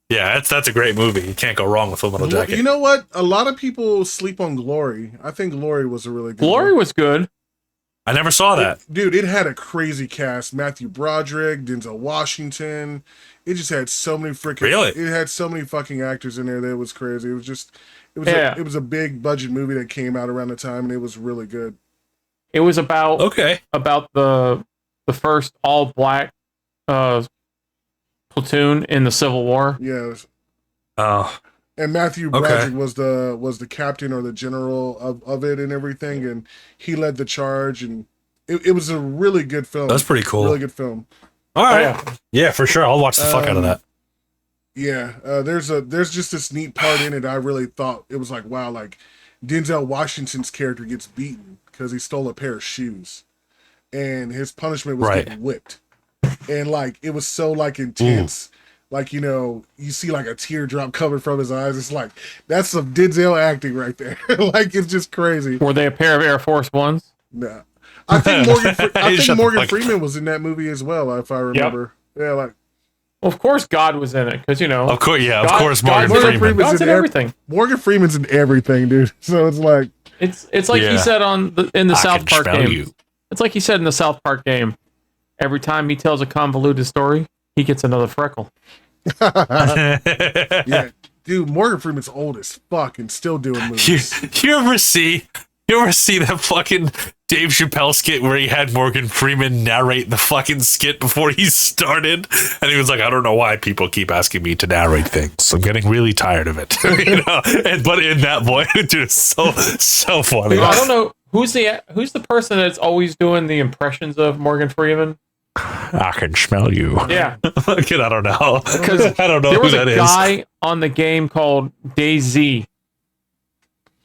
Yeah, that's a great movie. You can't go wrong with Full Metal yeah. Jacket. You know what? A lot of people sleep on Glory. I think Glory was a really good Glory one. was good. I never saw that. Dude, it had a crazy cast. Matthew Broderick, Denzel Washington. It just had so many freaking. Really? It had so many fucking actors in there that it was crazy. It was just. Yeah. It was a big budget movie that came out around the time, and it was really good. It was about Okay. the the first all black platoon in the Civil War. Yes. Oh, And Matthew Okay. Broderick was the captain or the general of it and everything, and he led the charge, and it was a really good film. that's pretty cool. Really good film. All right. yeah. Yeah, for sure. I'll watch the fuck out of that. Yeah, there's just this neat part in it. I really thought it was like, wow, like Denzel Washington's character gets beaten because he stole a pair of shoes, and his punishment was Right. getting whipped, and like it was so like intense. Like, you know, you see like a teardrop coming from his eyes. It's like, that's some Denzel acting right there. Like, it's just crazy. Were they a pair of Air Force Ones? Nah. I think Shut the Morgan fuck Freeman was in that movie as well, if I remember. Yeah, like Well, of course, God was in it because Of course, yeah, of God- course, God's Morgan Morgan Freeman. Freeman's God's in in everything. Morgan Freeman's in everything, dude. So it's like, It's like Yeah. he said in the I South can Park smell game. you. It's like he said in the South Park game. Every time he tells a convoluted story, he gets another freckle. yeah, dude, Morgan Freeman's old as fuck and still doing movies. You ever see that fucking Dave Chappelle skit where he had Morgan Freeman narrate the fucking skit before he started, and he was like, "I don't know why people keep asking me to narrate things. I'm getting really tired of it." You know, but in that voice, dude, it's so funny. I don't know who's the person that's always doing the impressions of Morgan Freeman. I can smell you. Yeah, Fucking, I don't know. because I don't know there who was that a is. guy on the game called DayZ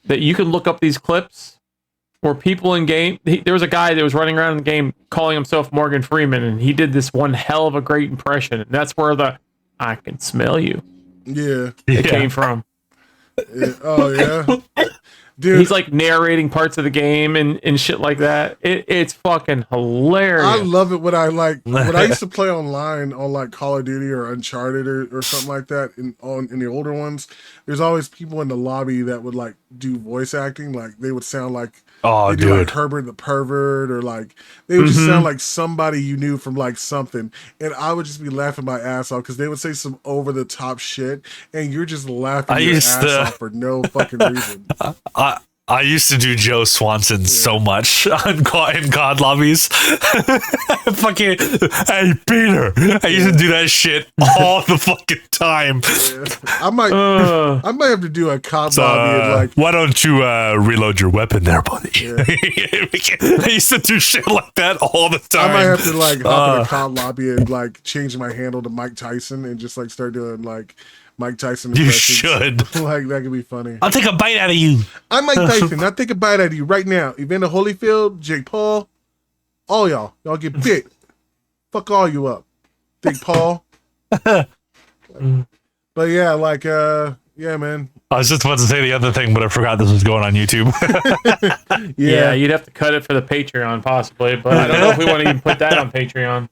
that you can look up these clips where people in game. There was a guy that was running around in the game calling himself Morgan Freeman, and he did this one hell of a great impression. And that's where the "I can smell you" Yeah. it came from. Oh yeah, dude. He's like narrating parts of the game and shit like that. It's fucking hilarious. I love it when I used to play online on like Call of Duty or Uncharted or something like that in the older ones. There's always people in the lobby that would like do voice acting, like they would sound like Oh, they do like dude. Herbert the Pervert, or like they would just sound like somebody you knew from like something, and I would just be laughing my ass off because they would say some over the top shit, and you're just laughing I your used ass to- off for no fucking reason. I used to do Joe Swanson so much in COD lobbies. Fucking, hey Peter, I used to do that shit all the fucking time. I might have to do a cop lobby and like. Why don't you reload your weapon there, buddy? I used to do shit like that all the time. I might have to like hop in a cop lobby and like change my handle to Mike Tyson and just like start doing like Mike Tyson You impressions. should. Like that could be funny. I'll take a bite out of you. I'm Mike Tyson. I'll take a bite out of you right now. Evander Holyfield, Jake Paul, all y'all get bit. Fuck all you up. Jake Paul. But yeah, like yeah, man. I was just about to say the other thing, but I forgot this was going on YouTube. Yeah, you'd have to cut it for the Patreon possibly, but I don't know if we want to even put that on Patreon.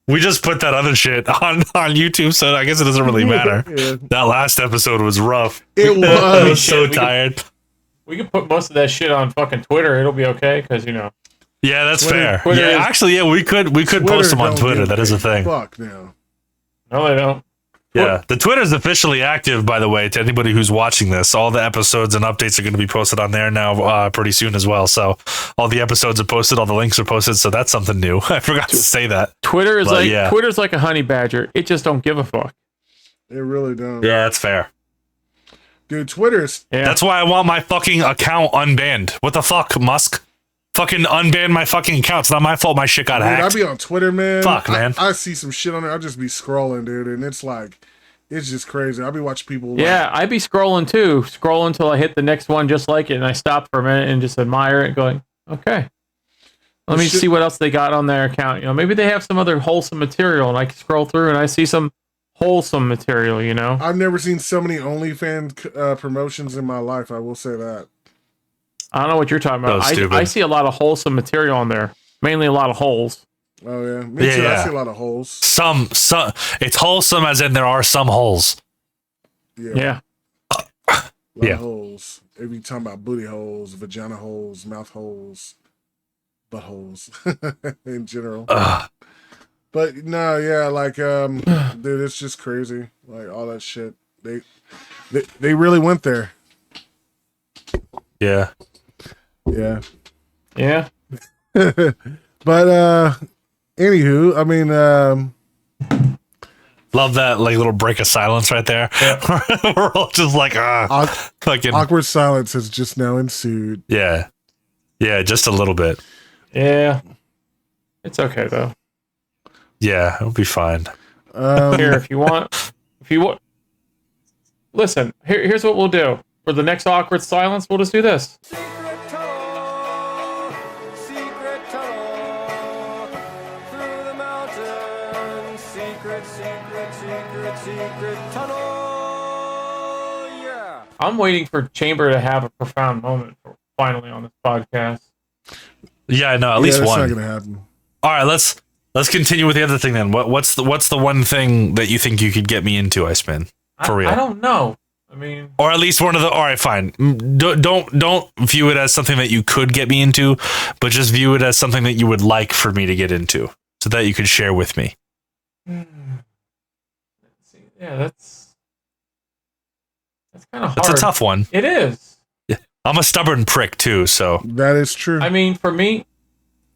We just put that other shit on YouTube, so I guess it doesn't really matter. Yeah. That last episode was rough. It I was was. so we could- tired. We could put most of that shit on fucking Twitter. It'll be okay because Yeah, that's fair. Twitter Yeah, is- actually, yeah, we could post them on don't Twitter. give That is a thing. Fuck now. no, they don't. Yeah, the Twitter's officially active, by the way, to anybody who's watching this. All the episodes and updates are going to be posted on there now pretty soon as well. So all the episodes are posted, all the links are posted. So that's something new. I forgot to say that. Twitter is But, yeah. Twitter's like a honey badger. It just don't give a fuck. It really don't. Yeah, that's fair. Dude, Twitter's Yeah, That's why I want my fucking account unbanned. What the fuck, Musk? Fucking unban my fucking account. It's not my fault my shit got dude, I hacked. be on Twitter, man. Fuck, man. I see some shit on there. I just be scrolling, dude, and it's like, it's just crazy. I be watching people. Like, yeah. I'd be scrolling too, scrolling till I hit the next one just like it, and I stop for a minute and just admire it, going, okay. Let me shit- see what else they got on their account. Maybe they have some other wholesome material, and I can scroll through and I see some wholesome material. I've never seen so many OnlyFans promotions in my life. I will say that. I don't know what you're talking about. So stupid. I see a lot of wholesome material on there, mainly a lot of holes. Oh yeah, me too. I Yeah. see a lot of holes. Some, it's wholesome as in there are some holes. Yeah, Yeah. a lot Yeah. of holes. Every time about booty holes, vagina holes, mouth holes, buttholes in general. Ugh. But no, yeah, like dude, it's just crazy. Like all that shit. They really went there. Yeah. Yeah. Yeah. But Anywho, I mean, Love that like little break of silence right there. Yeah. We're all just like, fucking awkward silence has just now ensued. Yeah. Yeah, just a little bit. Yeah. It's okay though. Yeah, it'll be fine. Here, if you want, listen. Here's what we'll do for the next awkward silence. We'll just do this. Secret tunnel through the mountains. Secret tunnel. Yeah. I'm waiting for Chamber to have a profound moment finally on this podcast. Yeah, no, at least that's one. not gonna happen. All right, let's continue with the other thing then. What's the one thing that you think you could get me into, Iceman? For real. I don't know. I mean, or at least one of the. All right, fine. Don't view it as something that you could get me into, but just view it as something that you would like for me to get into, so that you could share with me. let's see. Yeah, that's kind of hard. That's a tough one. It is. I'm a stubborn prick too, so That is true. I mean, for me,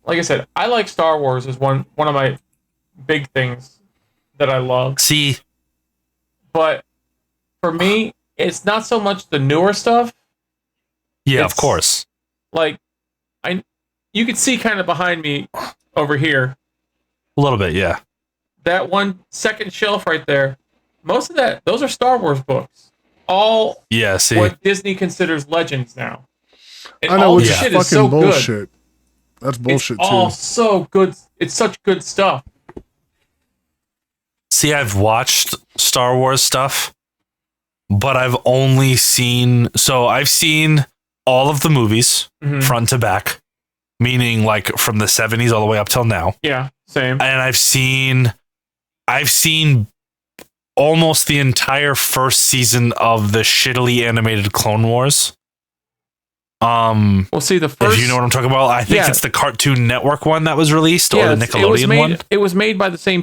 like I said, I like Star Wars as one of my big things that I love. see. But for me, it's not so much the newer stuff. Yeah, It's- of course. Like, you can see kind of behind me over here, A little bit, yeah. that one second shelf right there. Most of those are Star Wars books. All Yeah, see. what Disney considers legends now. And I know, all which the is shit fucking is so bullshit. good. That's bullshit It's all too. so good. It's such good stuff. See, I've watched Star Wars stuff, but I've only seen I've seen all of the movies Mhm. front to back, meaning like from the 70s all the way up till now. Yeah, same. And I've seen almost the entire first season of the shittily animated Clone Wars. Well, see, the first. If you know what I'm talking about, I think Yeah. it's the Cartoon Network one that was released, or the it was Nickelodeon made, one. It was made by the same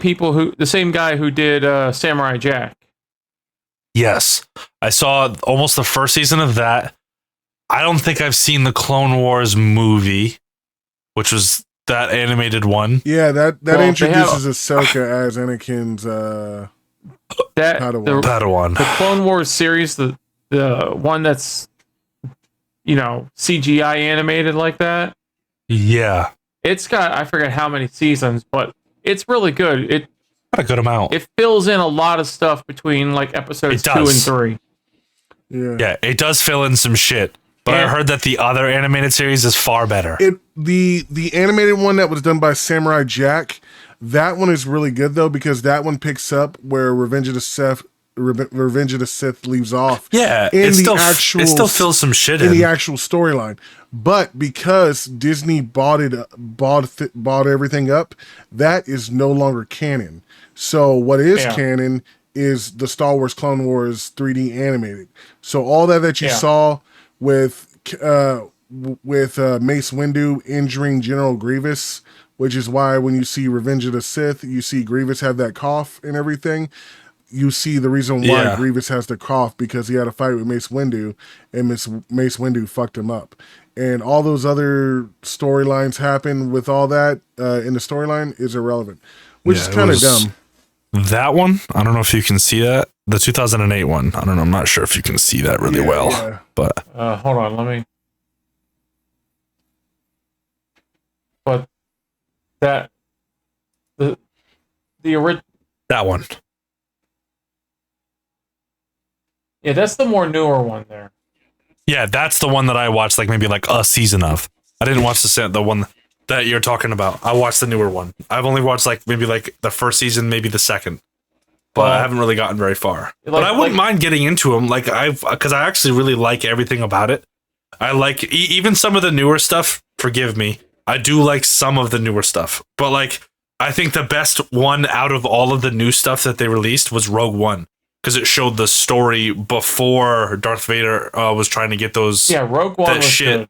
guy who did Samurai Jack. Yes. I saw almost the first season of that. I don't think I've seen the Clone Wars movie, which was that animated one. Yeah, that Well, they introduces Ahsoka as Anakin's Padawan. The Padawan. Clone Wars series, the one that's CGI animated like that. Yeah. It's got, I forget how many seasons, but it's really good. It Got a good amount. it fills in a lot of stuff between like episodes It 2 and does. 3. Yeah, it does fill in some shit. But I And- heard that the other animated series is far better. The animated one that was done by Samurai Jack, that one is really good though, because that one picks up where Revenge of the Sith leaves off. Yeah, in it the still actual it still fills some shit in in. the actual storyline. But because Disney bought everything up, that is no longer canon. So what is Yeah. canon is the Star Wars Clone Wars 3D animated. So all that you Yeah. saw with Mace Windu injuring General Grievous, which is why when you see Revenge of the Sith, you see Grievous have that cough and everything. You see the reason why Yeah. Grievous has the cough, because he had a fight with Mace Windu, and Mace Windu fucked him up. And all those other storylines happen with all that in the storyline is irrelevant, which Yeah, is it kind of was- dumb. That one, I don't know if you can see that. The 2008 one, I don't know. I'm not sure if you can see that really Yeah, well. yeah. But Hold on, let me. But the original. that one. Yeah, that's the more newer one there. Yeah, that's the one that I watched maybe a season of. I didn't watch the one that you're talking about. I watched the newer one. I've only watched maybe the first season, maybe the second. But I haven't really gotten very far. But I wouldn't mind getting into them because I actually really like everything about it. I like even some of the newer stuff, forgive me. I do like some of the newer stuff. But I think the best one out of all of the new stuff that they released was Rogue One. Because it showed the story before Darth Vader was trying to get those. Yeah, Rogue One that was shit. good.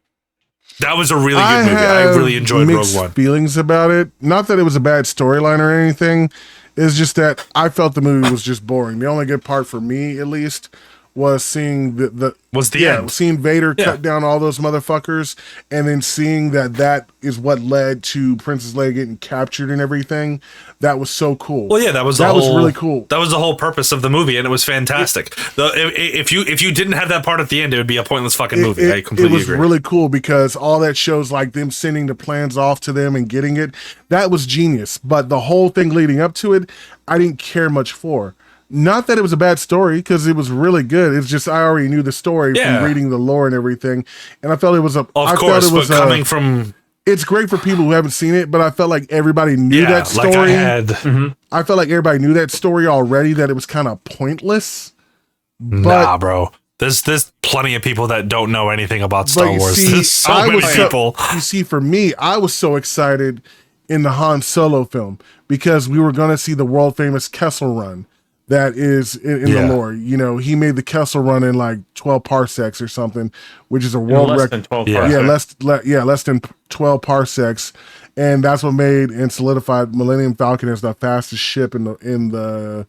That was a really good movie. I really enjoyed Rogue mixed One. feelings about it. Not that it was a bad storyline or anything. It's just that I felt the movie was just boring. The only good part for me, at least, was seeing the Was the end. seeing Vader Yeah. cut down all those motherfuckers, and then seeing that is what led to Princess Leia getting captured and everything. That was so cool. Well, yeah, that was really cool. That was the whole purpose of the movie, and it was fantastic. If you didn't have that part at the end, it would be a pointless fucking movie. I completely It was agree. really cool because all that shows like them sending the plans off to them and getting it. That was genius. But the whole thing leading up to it, I didn't care much for. Not that it was a bad story, because it was really good. It's just I already knew the story from reading the lore and everything, and I felt it was a. Of course, but coming from. It's great for people who haven't seen it, but I felt like everybody knew that story. Like I had. I felt like everybody knew that story already. That it was kind of pointless. Nah, bro. There's plenty of people that don't know anything about Star But you Wars. see, There's so many people. You see, for me, I was so excited in the Han Solo film because we were going to see the world famous Kessel Run that is in the lore. You know, he made the Kessel Run in like 12 parsecs or something, which is a world less record. than 12 parsecs. Less than 12 parsecs, and that's what made and solidified Millennium Falcon as the fastest ship in the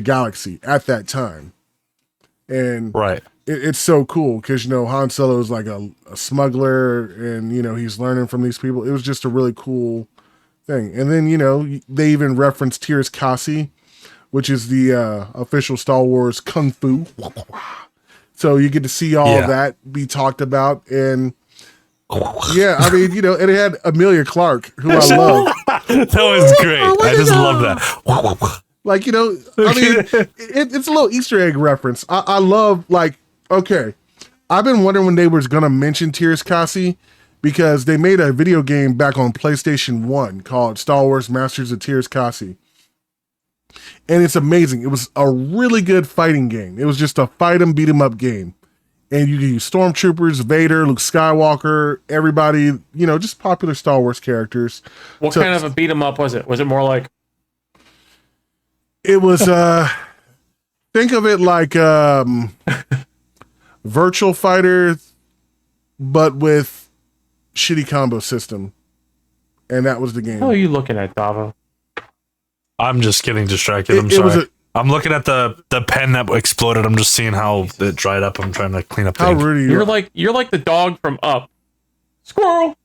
galaxy at that time. And Right. It's so cool because, you know, Han Solo is like a smuggler and, you know, he's learning from these people. It was just a really cool thing. And then, you know, they even referenced Tyrus Kasi, which is the official Star Wars Kung Fu. So you get to see all of that be talked about. And yeah, I mean, you know, and it had Amelia Clark, who I love. That was great. I just love that. Like, you know, I mean, it's a little Easter egg reference. I love, like, okay, I've been wondering when they was going to mention Tyrus Kasi because they made a video game back on PlayStation 1 called Star Wars Masters of Tyrus Kasi. And it's amazing. It was a really good fighting game. It was just a fight 'em, beat 'em up game. And you can use Stormtroopers, Vader, Luke Skywalker, everybody, you know, just popular Star Wars characters. What kind of a beat 'em up was it? Was it more like... It was, think of it like Virtual Fighter, but with shitty combo system. And that was the game. What are you looking at, Davo? I'm just getting distracted. I'm sorry. I'm looking at the pen that exploded. I'm just seeing how it dried up. I'm trying to clean up. How rude are you? You're like the dog from Up. Squirrel.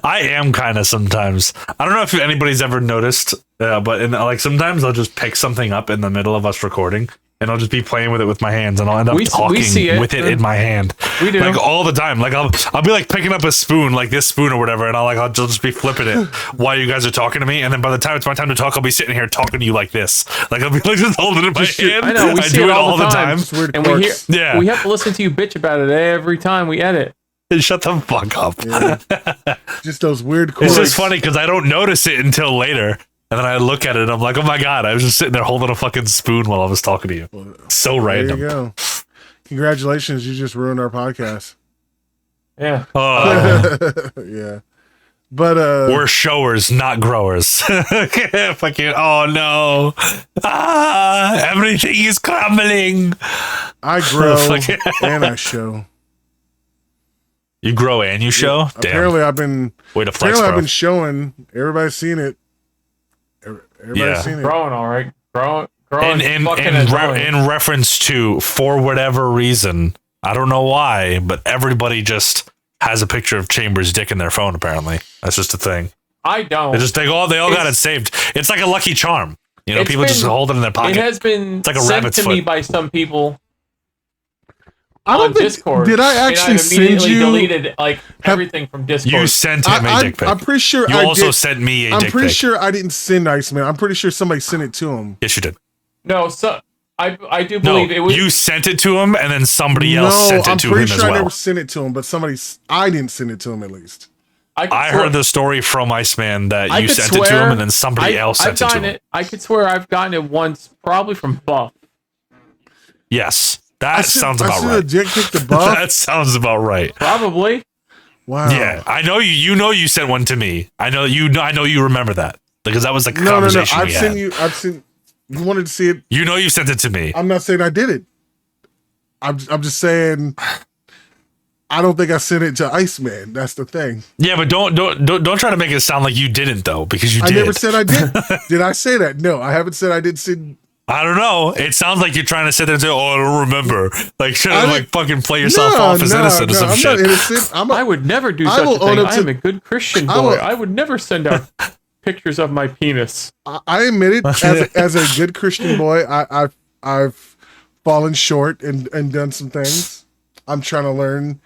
I am kind of sometimes. I don't know if anybody's ever noticed, but like sometimes I'll just pick something up in the middle of us recording, and I'll just be playing with it with my hands, and I'll end up talking with it in my hand. We do, like all the time. Like I'll be like picking up a spoon, like this spoon or whatever, and I'll just be flipping it while you guys are talking to me, and then by the time it's my time to talk, I'll be sitting here talking to you like this. Like I'll be like just holding it in my hand. I know. We see do it all the time. And we hear. Yeah. We have to listen to you bitch about it every time we edit. Shut the fuck up. Yeah. Just those weird chords. It's just funny because I don't notice it until later. And then I look at it and I'm like, oh my God, I was just sitting there holding a fucking spoon while I was talking to you. So random. There you go. Congratulations, you just ruined our podcast. Yeah. Yeah. But we're showers, not growers. Fucking oh no. Everything is crumbling. I grow and I show. You grow and you show? Yeah, Damn. apparently I've been bro. showing. Everybody's seen it. Everybody's seen it. Growing, all right. Growing. In reference to, for whatever reason, I don't know why, but everybody just has a picture of Chambers' dick in their phone, apparently. That's just a thing. I don't. They all got it saved. It's like a lucky charm. You know, people just hold it in their pocket. It has been it's like a sent rabbit's to foot. me by some people. I don't on think, Discord. Did I actually and I've immediately send you? deleted everything from Discord. You sent him a dick pic. I'm pretty sure you I also did. sent me a dick pic. I'm pretty sure I didn't send Iceman. I'm pretty sure somebody sent it to him. Yes, you did. No, so I do believe it was. You sent it to him, and then somebody else sent it to him as well. I'm pretty sure I never sent it to him, but I didn't send it to him at least. I heard the story from Iceman that you sent it to him, and then somebody else sent it to him. I could swear I've gotten it once, probably from Buff. Yes. That sounds about right. I sent a dick pic to Buff. That sounds about right. Probably. Wow. Yeah, I know you. You know you sent one to me. I know you remember that because that was like a conversation. No. I've sent. You wanted to see it. You know you sent it to me. I'm not saying I did it. I'm just saying. I don't think I sent it to Iceman. That's the thing. Yeah, but don't try to make it sound like you didn't though, because you did. I never said I did. Did I say that? No, I haven't said I did send I don't know. It sounds like you're trying to sit there and say, "Oh, I don't remember." Like, should I have didn't- like fucking play yourself off as innocent or some I'm shit. not innocent. I would never do I such will a thing. own up I to- am a good Christian I boy. will- I would never send out pictures of my penis. I admit it. As a good Christian boy, I've fallen short and done some things. I'm trying to learn.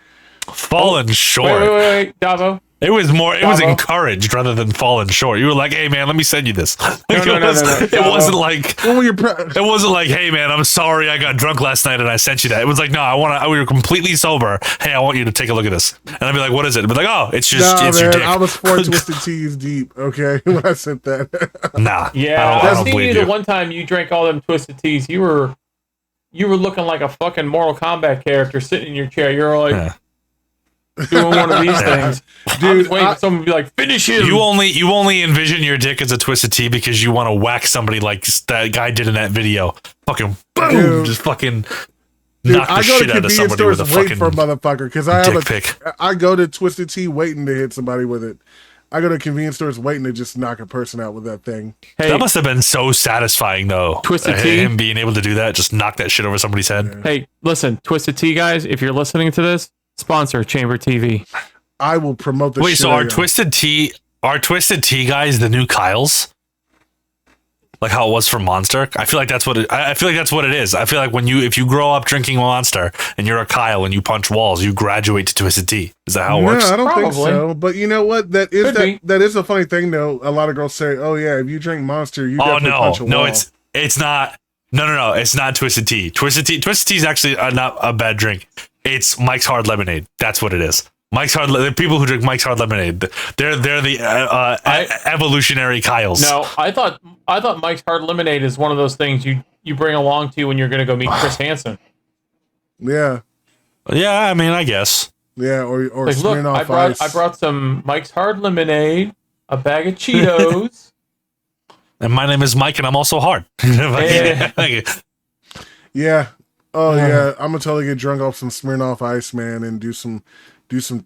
Fallen short. Wait, Davo. It was Bravo. encouraged rather than fallen short. You were like, "Hey man, let me send you this." Like, No, it Bravo. wasn't like When you're it wasn't like, "Hey man, I'm sorry I got drunk last night and I sent you that." It was like, "No, we were completely sober. Hey, I want you to take a look at this." And I'd be like, "What is it?" I'd be like, "Oh, it's just nah, it's your man, dick." I was 4 twisted teas deep. Okay, when I sent that. Nah. Yeah, I I don't seen believe you you. the one time you drank all them twisted teas. You were looking like a fucking Mortal Kombat character sitting in your chair. You're like Yeah. doing one of these things. I'm just waiting for someone to be like, finish him. You only envision your dick as a twisted tea because you want to whack somebody like that guy did in that video. Fucking boom, Dude. just fucking Dude, knock the I go to shit out of convenience somebody with stores a waiting fucking for a motherfucker because I have dick pic. I go to Twisted Tea waiting to hit somebody with it. I go to convenience stores waiting to just knock a person out with that thing. Hey, That must have been so satisfying, though. Twisted Tea? Him being able to do that, just knock that shit over somebody's head. hey, listen, Twisted Tea guys, if you're listening to this, sponsor Chamber TV. I will promote the Wait, shit so out are of Twisted Tea guys the new Kyles? Like how it was for Monster? I feel like that's what I feel like that's what it is. I feel like if you grow up drinking Monster and you're a Kyle and you punch walls, you graduate to Twisted Tea. Is that how it No, works? I don't think Probably. so. But you know what? That is a funny thing though. A lot of girls say, "Oh yeah, if you drink Monster, you Oh definitely punch a no, wall." it's not. No, it's not Twisted Tea. Twisted Tea is actually not a bad drink. It's Mike's Hard Lemonade. That's what it is. Mike's Hard. The people who drink Mike's Hard Lemonade, they're the evolutionary Kyles. No, I thought Mike's Hard Lemonade is one of those things you bring along to you when you're going to go meet Chris Hansen. Yeah, Yeah, I mean, I guess. yeah, or Like, look, Smirnoff I Ice. brought some Mike's Hard Lemonade, a bag of Cheetos. And my name is Mike, and I'm also hard. Yeah. Oh yeah, I'm gonna totally get drunk off some Smirnoff Ice, man, and do some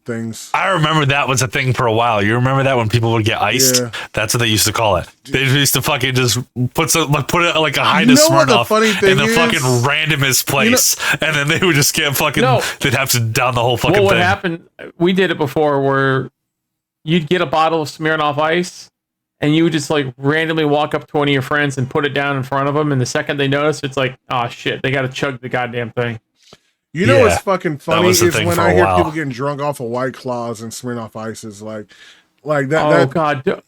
things. I remember that was a thing for a while. You remember that when people would get iced? Yeah. That's what they used to call it. They used to fucking just put it like a high You to know what the Smirnoff funny thing in the is? fucking randomest place, and then they would just get fucking. No. They'd have to down the whole fucking Well, what thing. happened? We did it before, where you'd get a bottle of Smirnoff Ice, and you would just like randomly walk up to one of your friends and put it down in front of them, and the second they notice, it's like, oh shit, they got to chug the goddamn thing. You know Yeah, what's fucking funny was the is thing when for I a hear while. people getting drunk off of White Claws and Smirnoff Ices, like that. Oh that god,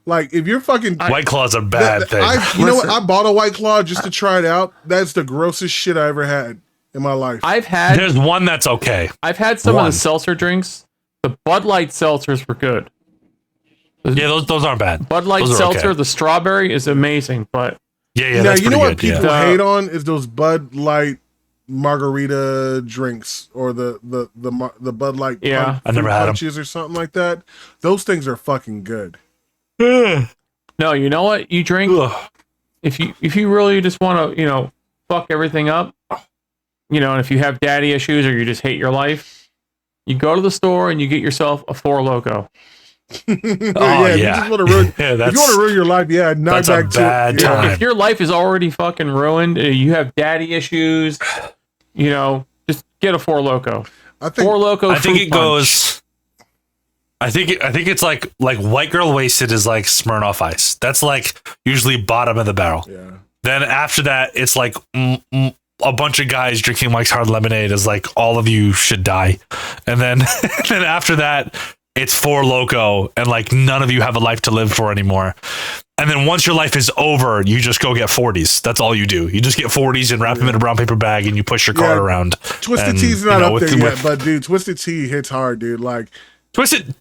like if you're fucking White Claw's a bad thing. you know what? I bought a White Claw just to try it out. That's the grossest shit I ever had in my life. I've had There's one that's okay. some one. of the seltzer drinks. The Bud Light seltzers were good. Yeah, those aren't bad. Bud Light Those are seltzer, okay. the strawberry is amazing, but Yeah, now that's you know pretty what good, people yeah. hate on is those Bud Light margarita drinks or the Bud Light Yeah. I never had 'em. punches or something like that. Those things are fucking good. no, you know what? You drink Ugh. if you really just want to, fuck everything up, and if you have daddy issues or you just hate your life, you go to the store and you get yourself a Four Loko. Yeah, if you just want to ruin, Yeah, if that's you want to ruin your life, yeah, knock that's a back to bad it. Yeah. time. If your life is already fucking ruined, you have daddy issues, just get a Four Loko. I think Four Loko. I think fruit it punch. goes. I think it's like White Girl Wasted is like Smirnoff Ice. That's like usually bottom of the barrel. Yeah. Then after that, it's like a bunch of guys drinking Mike's Hard Lemonade is like all of you should die, and then then after that, it's Four Loko, and like none of you have a life to live for anymore. And then once your life is over, you just go get 40s. That's all you do. You just get 40s and wrap them in a brown paper bag, and you push your cart Yeah. around. Twisted And, Tea's not you know, up there with- yet, but dude, Twisted Tea hits hard, dude. Like, Twisted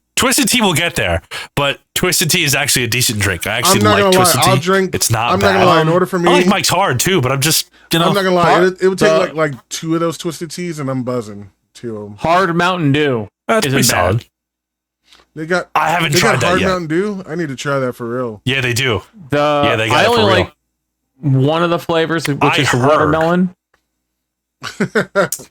Tea will get there, but Twisted Tea is actually a decent drink. I actually I'm not like gonna lie, Twisted I'll Tea. drink. It's not I'm bad. not gonna lie. In order for me, I like Mike's Hard too, but I'm just I'm not gonna lie. Hard- It would take the- like 2 of those Twisted Teas, and I'm buzzing. 2 of them. Hard Mountain Dew. That's isn't pretty bad. solid. They got. I haven't They tried got that Hard yet. Mountain Dew. I need to try that for real. Yeah, they do. They got I it only for real. like one of the flavors, which I is heard. watermelon.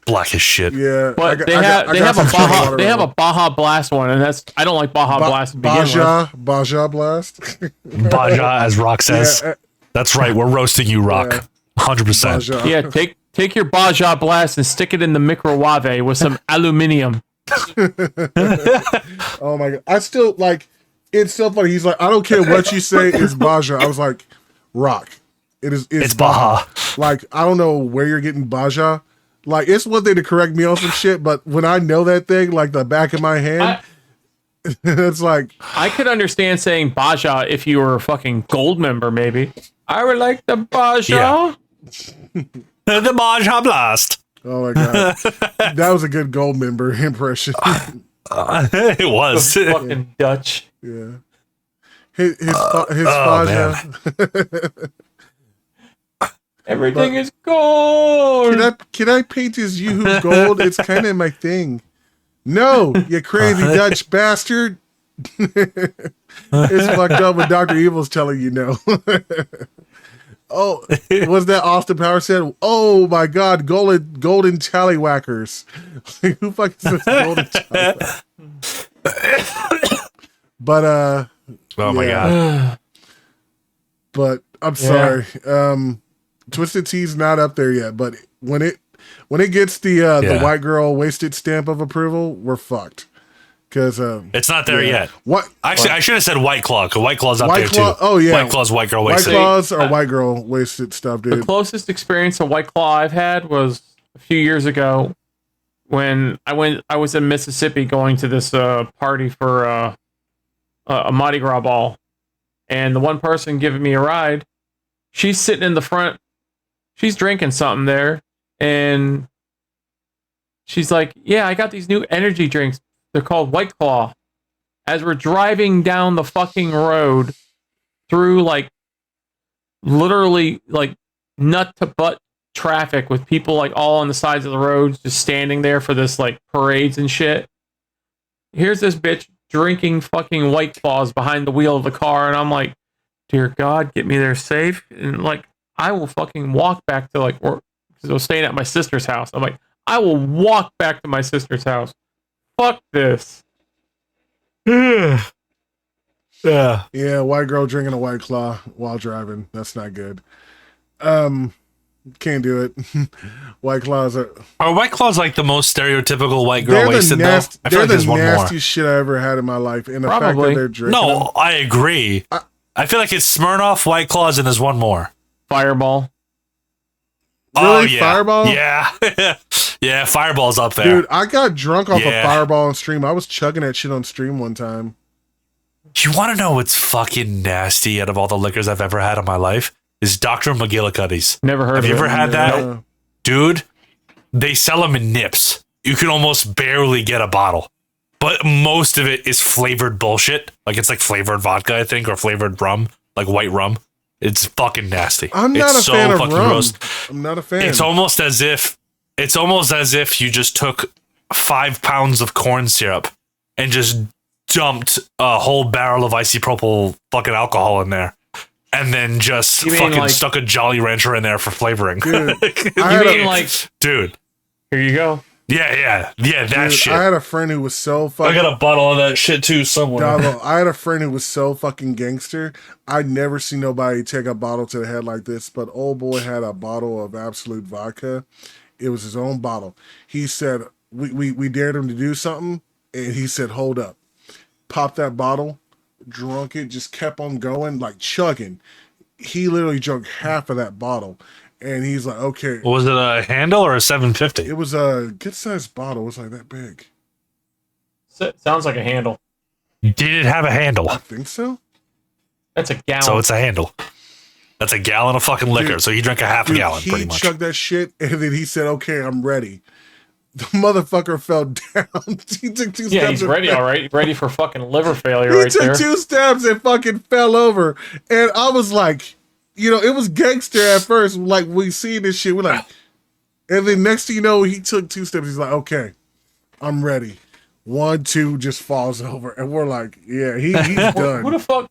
Black as shit. Yeah, But they have a some Baja water they have on a Baja Blast one, and that's I don't like Baja Blast to begin with. Baja Blast. Baja, as Rock says. Yeah, That's right. We're roasting you, Rock. 100%. Baja. Yeah, take your Baja Blast and stick it in the microwave with some aluminium. Oh my god! I still like. It's so funny. He's like, I don't care what you say. It's Baja. I was like, Rock. It's Baja. Like, I don't know where you're getting Baja. Like, it's one thing to correct me on some shit, but when I know that thing, like the back of my hand, it's like I could understand saying Baja if you were a fucking gold member, maybe. I would like the Baja. Yeah. The Baja Blast. oh my god, that was a good gold member impression. It was. Fucking Dutch. Yeah, his Oh, Baja. Everything is gold. Can I paint his Yoo-hoo gold? It's kind of my thing. No, you crazy Dutch bastard. It's fucked up when Dr. Evil's telling you no. Oh, was that Austin Powers said? Oh my god, golden tallywhackers. Who fucking says golden tallywhackers? But Oh my yeah. god. But I'm sorry. Twisted Tea's not up there yet, but when it gets the white girl wasted stamp of approval, we're fucked. Because It's not there yet. What? Actually, I should have said White Claw, because White Claw's up White there Claw? too. Oh, yeah. White Claw's White Girl White Wasted. Claws are white girl wasted stuff, The dude. closest experience to White Claw I've had was a few years ago when I was in Mississippi going to this party for a Mardi Gras ball, and the one person giving me a ride, she's sitting in the front, she's drinking something there, and she's like, "Yeah, I got these new energy drinks. They're called White Claw." As we're driving down the fucking road through like literally like nut to butt traffic with people like all on the sides of the roads just standing there for this like parades and shit. Here's this bitch drinking fucking White Claws behind the wheel of the car, and I'm like, dear God, get me there safe. And like, I will fucking walk back to like work because I was staying at my sister's house. I'm like, I will walk back to my sister's house. Fuck this. Yeah. Yeah, white girl drinking a White Claw while driving. That's not good. Can't do it. White Claws are... Are White Claws like the most stereotypical white girl They're wasted the, though? I feel they're like there's the one more. nastiest shit I ever had in my life. And the fact Probably. that they're drinking them. No, I agree. I feel like it's Smirnoff, White Claws, and there's one more. Fireball. Oh, Really? yeah. Fireball? Yeah. Yeah, Fireball's up there. Dude, I got drunk off Yeah. a Fireball on stream. I was chugging that shit on stream one time. You want to know what's fucking nasty out of all the liquors I've ever had in my life? Is Dr. McGillicuddy's. Never heard Have of you it. ever had that? Yeah. Dude, they sell them in nips. You can almost barely get a bottle. But most of it is flavored bullshit. Like it's like flavored vodka, I think, or flavored rum, like white rum. It's fucking nasty. I'm not It's a fan of fucking rum. gross. I'm not a fan. It's almost as if you just took 5 pounds of corn syrup and just dumped a whole barrel of isopropyl fucking alcohol in there. And then just You mean fucking like- stuck a Jolly Rancher in there for flavoring. Dude, You I had mean a- like, Dude. here you go. Yeah, that Dude, shit. I had a friend who was so I fucking... got a bottle of that shit too somewhere. Davo, I had a friend who was so fucking gangster. I'd never seen nobody take a bottle to the head like this, but old boy had a bottle of Absolute vodka. It was his own bottle. He said, we dared him to do something, and he said, hold up. Popped that bottle, drunk it, just kept on going, like chugging. He literally drank half of that bottle, and he's like, okay. Was it a handle or a 750? It was a good-sized bottle. It was like that big. Sounds like a handle. Did it have a handle? I think so. That's a gallon. So it's a handle. That's a gallon of fucking liquor. Dude, So he drank a half a Dude, gallon, he pretty much. chugged that shit, and then he said, okay, I'm ready. The motherfucker fell down. He took 2 steps. yeah, he's and ready, fell. all right. Ready for fucking liver failure He right took there. 2 steps and fucking fell over. And I was like, it was gangster at first. Like, we seen this shit. We're like, and then next thing you know, he took 2 steps. He's like, okay, I'm ready. 1, 2, just falls over. And we're like, yeah, he's Who done. the fuck?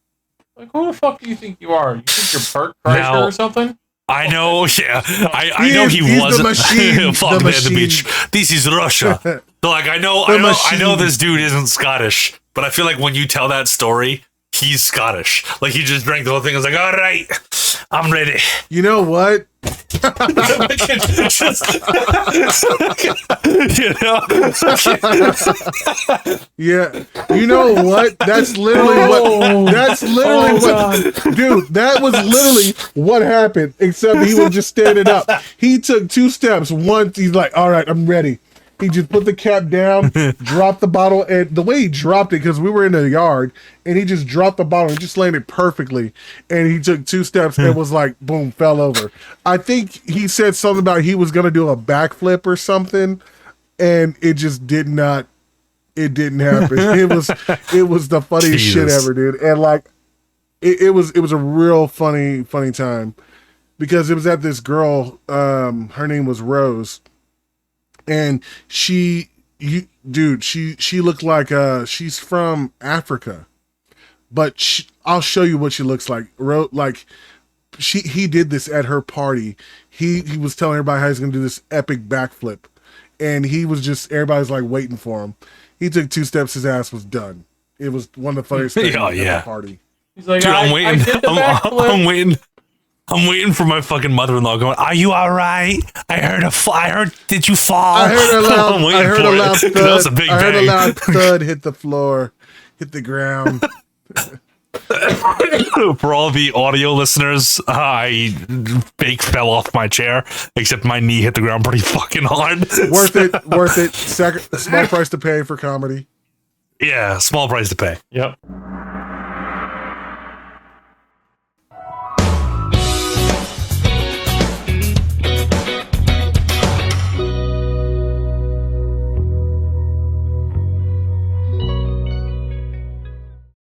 Like, who the fuck do you think you are? You think you're Bert Kreischer Now- or something? I know, yeah. I He know is- he he's the wasn't. machine, Fuck the man, machine. the bitch. This is Russia. So like I know The I know machine. this dude isn't Scottish, but I feel like when you tell that story, he's Scottish. Like he just drank the whole thing. I was like, all right, I'm ready. You know what? You know? Yeah. You know what? That's literally what. Dude, that was literally what happened, except he was just standing up. He took 2 steps. Once he's like, all right, I'm ready. He just put the cap down, dropped the bottle, and the way he dropped it, because we were in the yard, and he just dropped the bottle and just landed perfectly. And he took 2 steps and was like, boom, fell over. I think he said something about he was going to do a backflip or something, and it just did not. It didn't happen. It was the funniest shit ever, dude. And like, it was a real funny time, because it was at this girl. Her name was Rose. And she looked like she's from Africa, but I'll show you what she looks like. He did this at her party. He was telling everybody how he's gonna do this epic backflip, and he was just, everybody's like waiting for him. He took 2 steps, his ass was done. It was one of the funniest things at the party. He's like, Dude, I'm waiting. I did the backflip. I'm waiting for my fucking mother-in-law going, are you all right? I heard, did you fall? I heard a loud thud. That was a big I heard a bang. loud thud hit the floor, hit the ground. For all the audio listeners, I fake fell off my chair, except my knee hit the ground pretty fucking hard. Worth it. Small price to pay for comedy. Yeah, small price to pay. Yep.